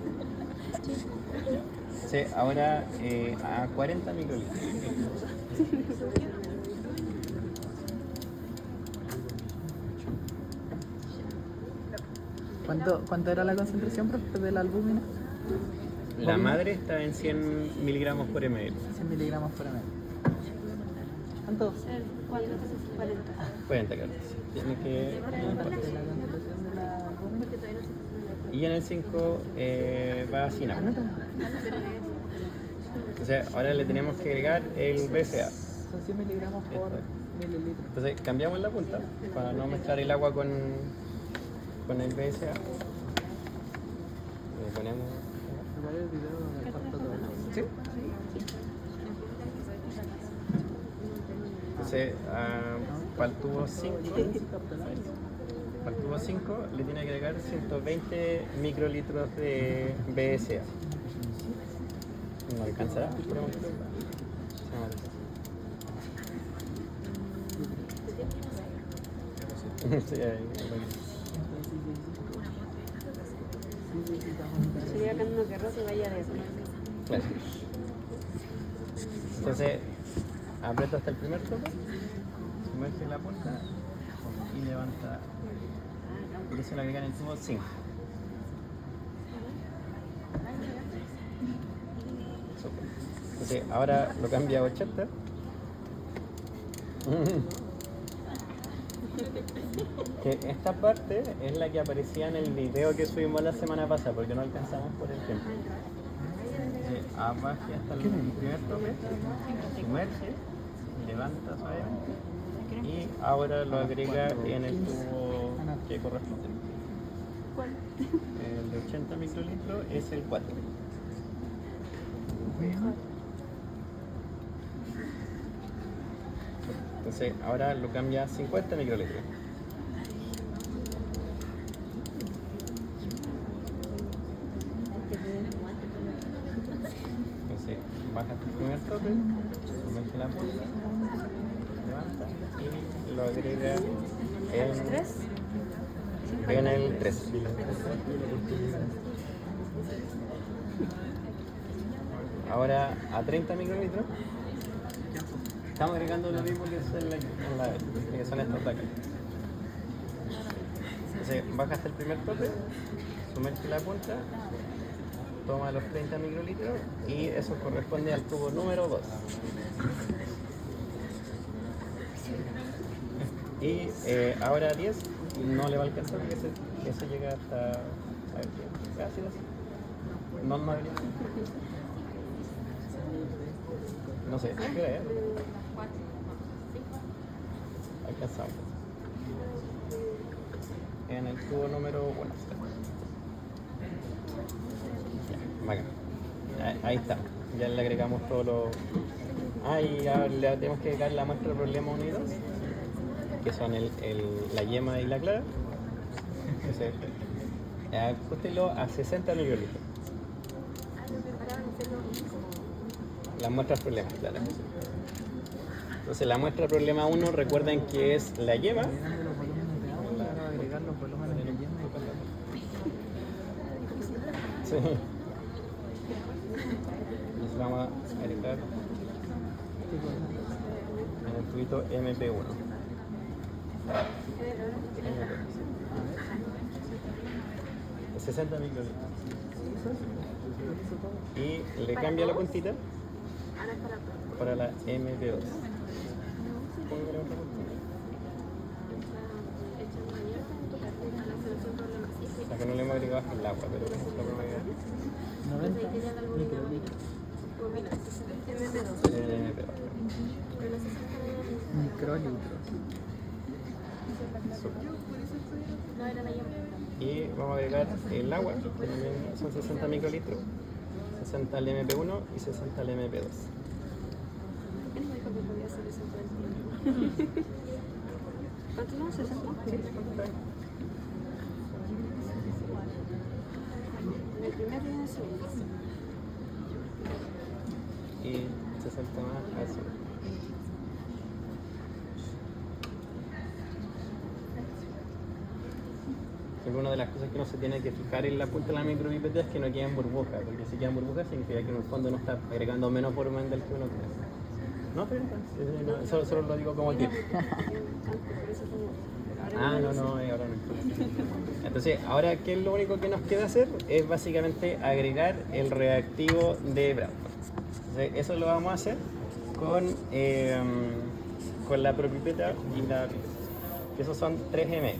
Sí, ahora a 40 microlitros. ¿Cuánto era la concentración, profe, de la albúmina? La madre está en 100 miligramos por ml. 100 miligramos por ml. ¿Cuánto? 40. 40 cartas. Tiene que... Y en el 5 va sin agua. Entonces ahora le tenemos que agregar el BCA. Son 100 miligramos por mililitro. Entonces cambiamos la punta para no mezclar el agua con el BCA. Le ponemos... ¿Sí? Entonces, para el tubo 5, le tiene que agregar 120 microlitros de BSA. ¿No alcanzará? Sí, Sería que uno que roce vaya de eso. claro. Entonces, aprieta hasta el primer tope, sumerge la punta y levanta. Y eso lo agrega en el tubo 5. Entonces, ahora lo cambia a 80. Que esta parte es la que aparecía en el video que subimos la semana pasada, porque no alcanzamos por el tiempo. Abaje hasta el primer tope, sumerge, levanta suavemente y ahora lo agrega en el tubo que corresponde. El de 80 microlitros es el 4. Entonces ahora lo cambia a 50 microlitros. Entonces baja hasta el primer tope, sumerge la punta, levanta y lo agrega en el 3. Ahora a 30 microlitros estamos agregando lo mismo que son estos de acá. Entonces baja hasta el primer tope, sumerge la punta, toma los 30 microlitros y eso corresponde al tubo número 2. Y ahora 10 no le va a alcanzar porque eso llega hasta... A ver, casi así. No debería. No sé, ¿qué hora es? Alcanzamos. En el cubo número 1. Bacán. Ahí está. Ya le agregamos todo lo... y ahora le tenemos que agregar la muestra de problema unidos, que son la yema y la clara. Ajustelo a 60 microlitros. Las muestras problema, claro. Entonces la muestra problema 1, recuerden que es la yema. Agregar los volúmenes de la yema y pasarlo. Sí. Entonces vamos a agregar en el tubito MP1. De 60 microlitros. Y le cambia la puntita para la MP2. La que no le hemos agregado es el agua, pero lo vamos a agregar. 90 microlitros. Microlitros. Y vamos a agregar el agua, que también son 60 microlitros, 60 al MP1 y 60 al MP2. ¿Cuántos son? 60. El primero y el segundo. Y 60 más al sur. Una de las cosas que uno se tiene que fijar en la punta de la micropipeta es que no queden burbujas, porque si quedan burbujas significa que en el fondo no está agregando menos volumen del que uno quiere. ¿No, Felipe? No, solo lo digo como tip. No, ahora no. Entonces, ahora, ¿qué es lo único que nos queda hacer? Es básicamente agregar el reactivo de Bradford. Entonces, eso lo vamos a hacer con la propipeta y la pipeta. Que esos son 3 ml.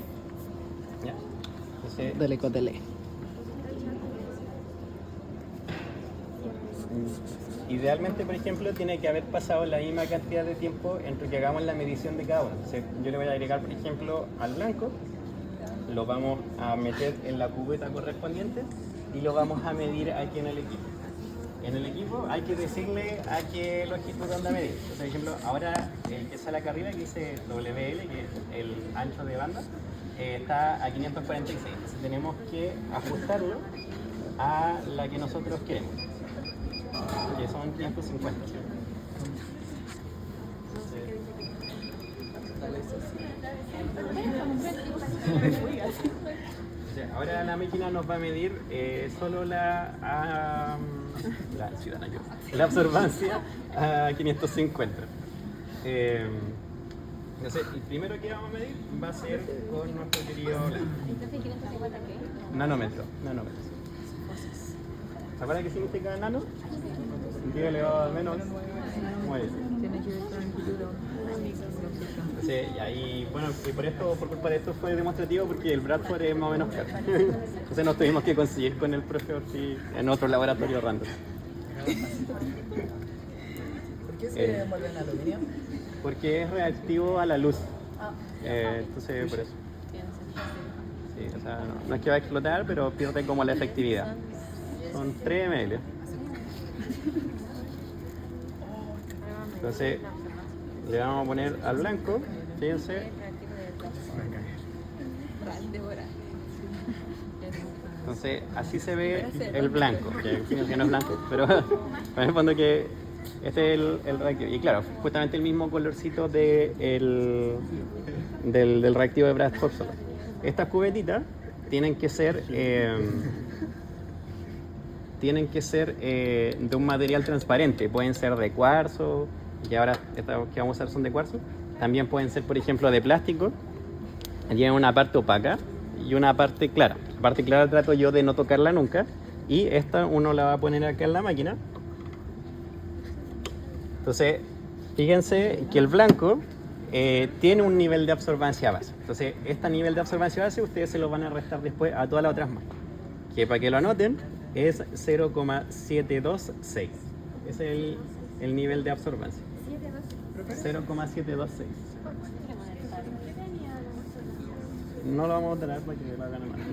¿Ya? Entonces, Dele cotele. idealmente, por ejemplo, tiene que haber pasado la misma cantidad de tiempo entre que hagamos la medición de cada uno. Entonces, yo le voy a agregar, por ejemplo, al blanco, lo vamos a meter en la cubeta correspondiente y lo vamos a medir aquí en el equipo. En el equipo hay que decirle a qué longitud anda a medir. Entonces, por ejemplo, ahora el que sale acá arriba, que dice WL, que es el ancho de banda, está a 546. Entonces tenemos que ajustarlo a la que nosotros queremos, que son 550. Ahora la máquina nos va a medir solo la absorbancia a 550. Entonces, el primero que vamos a medir va a ser con nuestro querido nanómetros. ¿Sabes qué significa nano? Significa elevado al menos 9. Tiene que ver con el futuro. Sí, y ahí, bueno, y por culpa de esto fue demostrativo porque el Bradford es más o menos caro. Entonces nos tuvimos que conseguir con el profe Ortiz en otro laboratorio random. ¿Por qué se envuelve en aluminio? Porque es reactivo a la luz. Entonces, por eso. Sí, o sea, no es que va a explotar, pero pierde como la efectividad. Son 3 ml. Entonces, le vamos a poner al blanco, fíjense. Entonces, así se ve el blanco, que no es blanco, pero en el fondo que este es el reactivo. Y claro, justamente el mismo colorcito del reactivo de Bradford Solar. Estas cubetitas tienen que ser de un material transparente. Pueden ser de cuarzo, que ahora estas que vamos a usar son de cuarzo. También pueden ser, por ejemplo, de plástico. Tienen una parte opaca y una parte clara. La parte clara trato yo de no tocarla nunca. Y esta uno la va a poner acá en la máquina. Entonces, fíjense que el blanco tiene un nivel de absorbancia base. Entonces, este nivel de absorbancia base ustedes se lo van a restar después a todas las otras marcas. Que para que lo anoten es 0,726. Ese es el nivel de absorbancia. 0,726. No lo vamos a botar para que lo hagan a mano.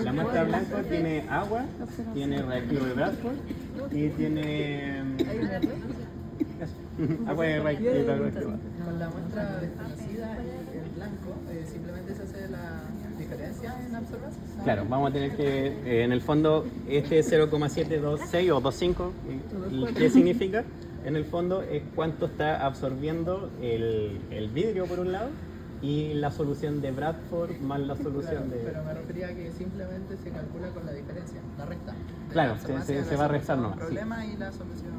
La muestra blanca tiene agua, tiene reactivo de Bradford y tiene agua de reactivo. Con la muestra desconocida y el blanco, simplemente se hace la diferencia en absorbancia. Claro, vamos a tener que, en el fondo, este 0,726 o 25, ¿qué significa? En el fondo es cuánto está absorbiendo el vidrio por un lado y la solución de Bradford más la solución de... Pero me refería a que simplemente se calcula con la diferencia, la resta. Claro, se va a restar nomás. El problema y la solución.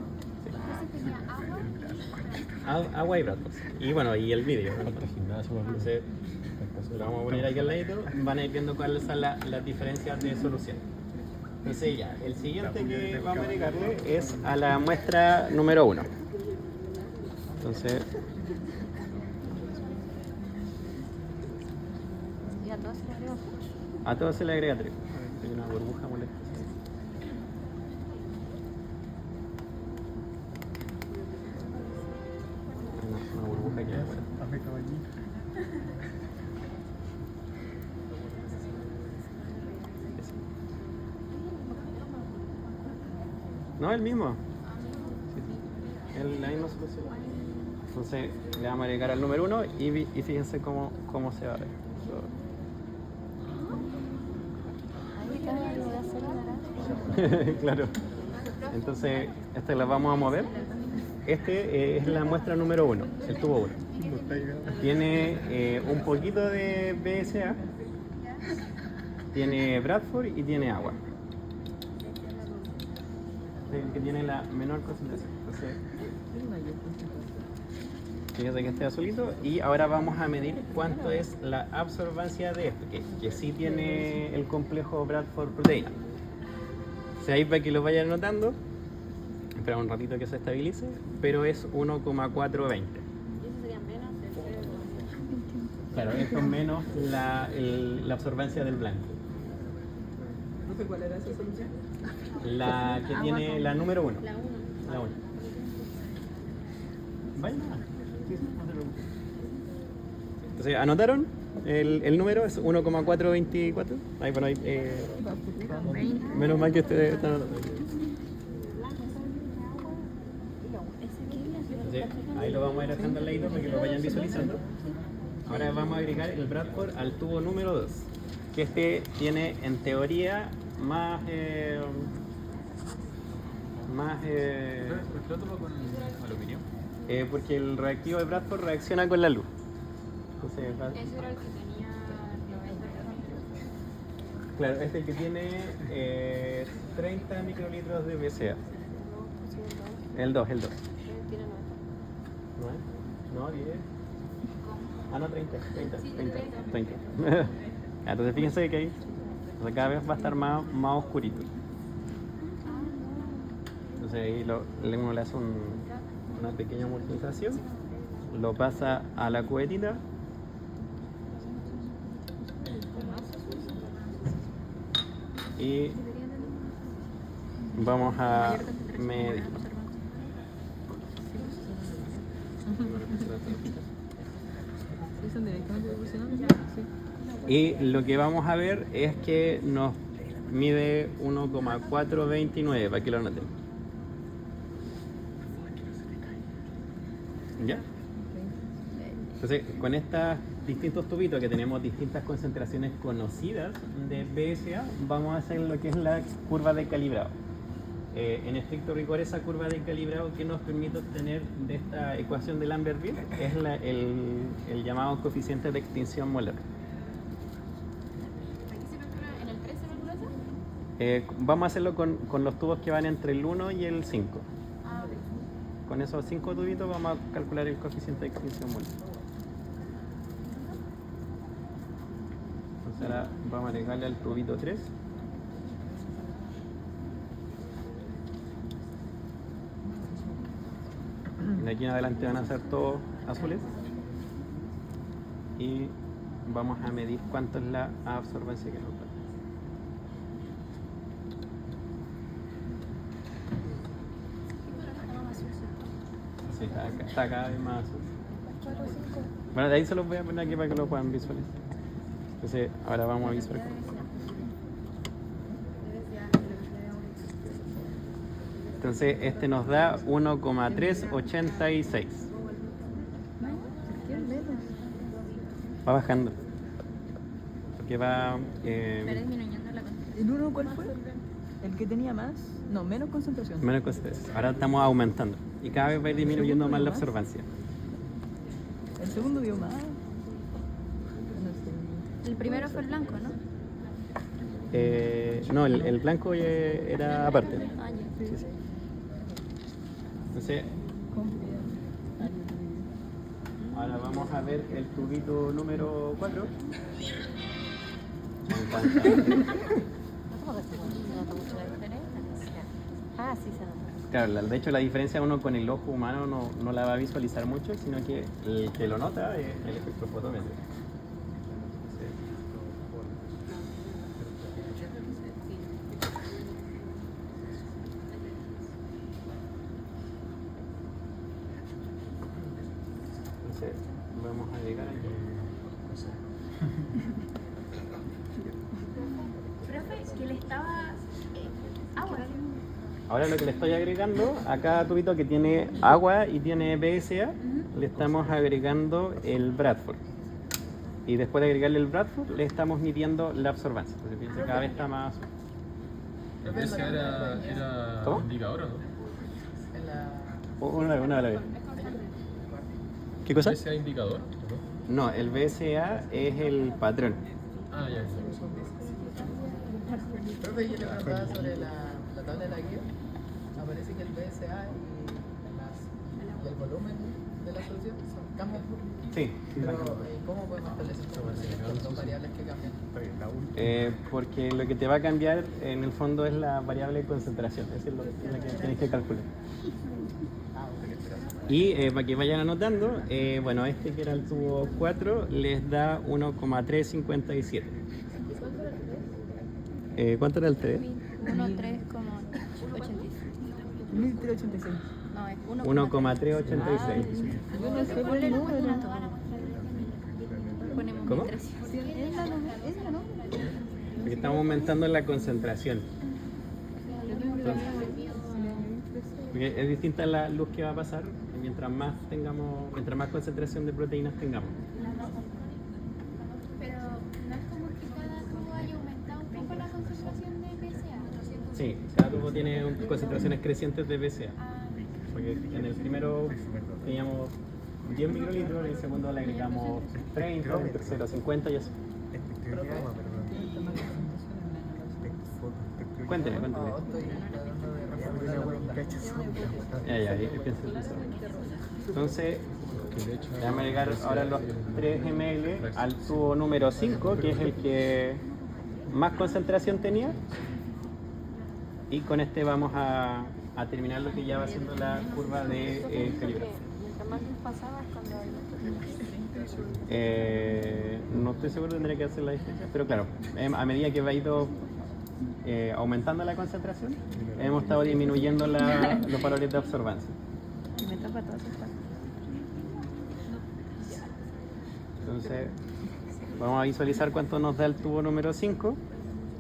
Agua y Bradford. Y bueno, y el vidrio. Entonces, lo vamos a poner aquí al ladito. Van a ir viendo cuáles son las diferencias de solución. Entonces ya, el siguiente que vamos a agregarle es a la muestra número 1. Entonces... ¿Y a todos se le agrega? A todo se le agrega 3. Hay una burbuja molesta. Hay una burbuja aquí afuera. No, el mismo. Sí, la misma solución. Entonces le vamos a agregar al número 1 y fíjense cómo se va a ver. Ahí está, lo voy a hacer naranja. Claro. Entonces, este lo vamos a mover. Este es la muestra número 1, el tubo 1. Tiene un poquito de BSA, tiene Bradford y tiene agua. El que tiene la menor concentración. Entonces, fíjense que este azulito. Y ahora vamos a medir cuánto es la absorbancia de esto, que sí tiene el complejo Bradford proteína. O sea, ahí para que lo vayan anotando, espera un ratito que se estabilice, pero es 1,420. ¿Y eso sería menos del 0? Claro, esto es menos la absorbancia del blanco. No sé cuál era esa solución. La que tiene la número 1. La 1. La 1. Vaya. Entonces, ¿anotaron? El número es 1,424. Ahí, bueno, ahí, menos mal que ustedes están anotando. Entonces, ahí lo vamos a ir dejando al ladito para que lo vayan visualizando. Ahora vamos a agregar el Bradford al tubo número 2, que este tiene en teoría más ¿Por qué otro con aluminio? porque el reactivo de Bradford reacciona con la luz. Entonces, Ese era el que tenía 90. claro, este es el que tiene 30 microlitros de BCA. El 2. Tiene 90. ¿No? 10. Ah, no, 30. Entonces fíjense que ahí cada vez va a estar más oscurito. Entonces ahí uno le hace una pequeña amortiguación, lo pasa a la cubetita y vamos a medir. Y lo que vamos a ver es que nos mide 1,429, para que lo noten. ¿Ya? Entonces, con estos distintos tubitos que tenemos distintas concentraciones conocidas de BSA, vamos a hacer lo que es la curva de calibrado. En estricto rigor, esa curva de calibrado que nos permite obtener de esta ecuación de Lambert-Beer es el llamado coeficiente de extinción molar. ¿En el 3 se calcula eso? Vamos a hacerlo con los tubos que van entre el 1 y el 5. Ah, ok. Con esos 5 tubitos vamos a calcular el coeficiente de extinción molar. Entonces ahora vamos a agregarle al tubito 3. de aquí en adelante van a ser todos azules. Y vamos a medir cuánto es la absorbancia que nos da. Sí, está cada vez más azul. Bueno, de ahí se los voy a poner aquí para que lo puedan visualizar. Entonces, ahora vamos a visualizar. Entonces, este nos da 1,386. Va bajando. Porque va... Pero disminuyendo la cantidad. ¿El uno cuál fue? ¿El que tenía más? No, menos concentración. menos concentración. Ahora estamos aumentando. Y cada vez va a ir disminuyendo más la absorbancia. El segundo dio más. No sé. El primero fue el blanco, ¿no? No, el blanco era aparte. Ah, ya. Sí, sí. Entonces, ahora vamos a ver el tubito número 4. Me encanta. No te nota mucho la diferencia. Ah, sí se nota. Claro, de hecho la diferencia uno con el ojo humano no la va a visualizar mucho, sino que el que lo nota es el efecto fotómetro. Entonces, vamos a llegar aquí. Profe, que le estaba... agua. Ahora lo que le estoy agregando a cada tubito que tiene agua y tiene BSA, le estamos agregando el Bradford. Y después de agregarle el Bradford, le estamos midiendo la absorbancia. Entonces fíjense, cada vez está más... Ese era ¿Cómo? indicador, ¿o no? En la... Una a la vez. ¿Qué cosa? ¿Ese era indicador? ¿O no? No, el BSA es el patrón. Ah, ya. Profe, yo le preguntaba sobre la tabla de la guía. Aparece que el BSA y el volumen de la solución cambian. Sí. Pero, ¿cómo podemos establecer estas dos variables que cambian? Porque lo que te va a cambiar en el fondo es la variable de concentración. Eso es lo que tienes que calcular. Y para que vayan anotando, bueno, este que era el tubo 4 les da 1,357. ¿Cuánto era el 3? 1,3,86. 1386. No, es 1,386. Yo no sé por Ponle el el número. número. Ponemos ¿Cómo? 1300. ¿Esa no? Porque estamos aumentando la concentración. Porque es distinta la luz que va a pasar mientras más concentración de proteínas tengamos. Pero no es como que cada tubo haya aumentado un poco la concentración de PSA. Sí, cada tubo tiene concentraciones crecientes de BCA. Porque en el primero teníamos 10 microlitros, en el segundo le agregamos 30, en el tercero 50 y así. Cuénteme. No, estoy tratando de reformular la pregunta. Ya, piensa en eso. Entonces, déjame agregar ahora los 3 ml al tubo número 5, que es el que más concentración tenía. Y con este vamos a terminar lo que ya va siendo la curva de calibración. Mientras más luz pasaba es cuando hay No estoy seguro, tendría que hacer la diferencia, pero claro, a medida que va ido aumentando la concentración, hemos estado disminuyendo los valores de absorbancia. Y me tapa todas estas. Entonces, vamos a visualizar cuánto nos da el tubo número 5,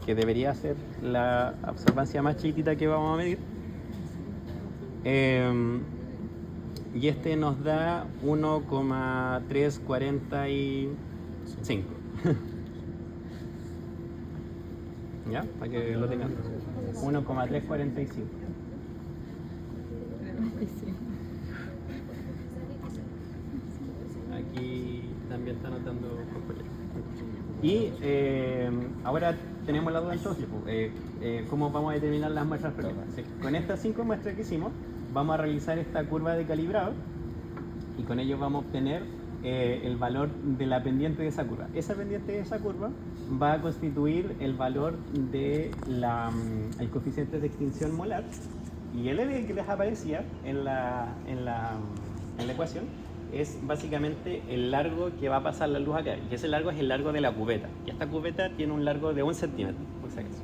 que debería ser la absorbancia más chiquitita que vamos a medir. Y este nos da 1,345. ¿Ya? Para que lo tengan. 1,345. Aquí también está anotando compañero. Y ahora tenemos la duda entonces, ¿cómo vamos a determinar las muestras próximas? Con estas 5 muestras que hicimos, vamos a realizar esta curva de calibrado y con ello vamos a obtener el valor de la pendiente de esa curva. Esa pendiente de esa curva va a constituir el valor de el coeficiente de extinción molar y el L que les aparecía en la en la ecuación es básicamente el largo que va a pasar la luz acá. Y ese largo es el largo de la cubeta. Y esta cubeta tiene un largo de 1 centímetro, por si acaso.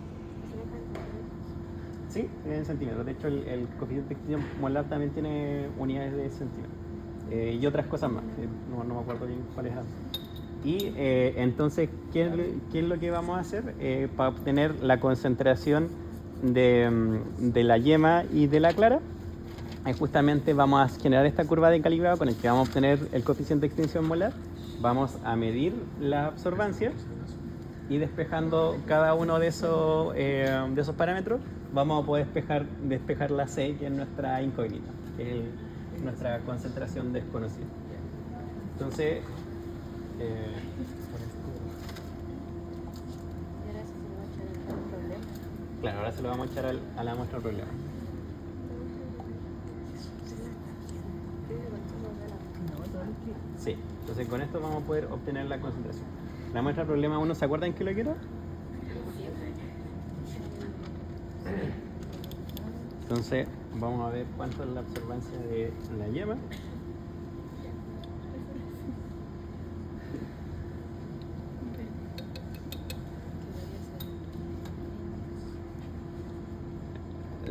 Sí, en centímetros. De hecho, el coeficiente de extinción molar también tiene unidades de centímetros. Y otras cosas más, que no me acuerdo bien cuáles eran. Y entonces, ¿qué es lo que vamos a hacer? Para obtener la concentración de la yema y de la clara, justamente vamos a generar esta curva de calibrado con el que vamos a obtener el coeficiente de extinción molar. Vamos a medir la absorbancia y despejando cada uno de esos parámetros, vamos a poder despejar la C, que es nuestra incógnita, que es nuestra concentración desconocida. Entonces, Y ahora sí se le va a echar el problema. claro, ahora se lo vamos a echar a la muestra problema. Sí, entonces con esto vamos a poder obtener la concentración. La muestra problema 1, ¿se acuerdan qué lo que era? Entonces vamos a ver cuánto es la absorbancia de la yema.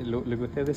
Lo que ustedes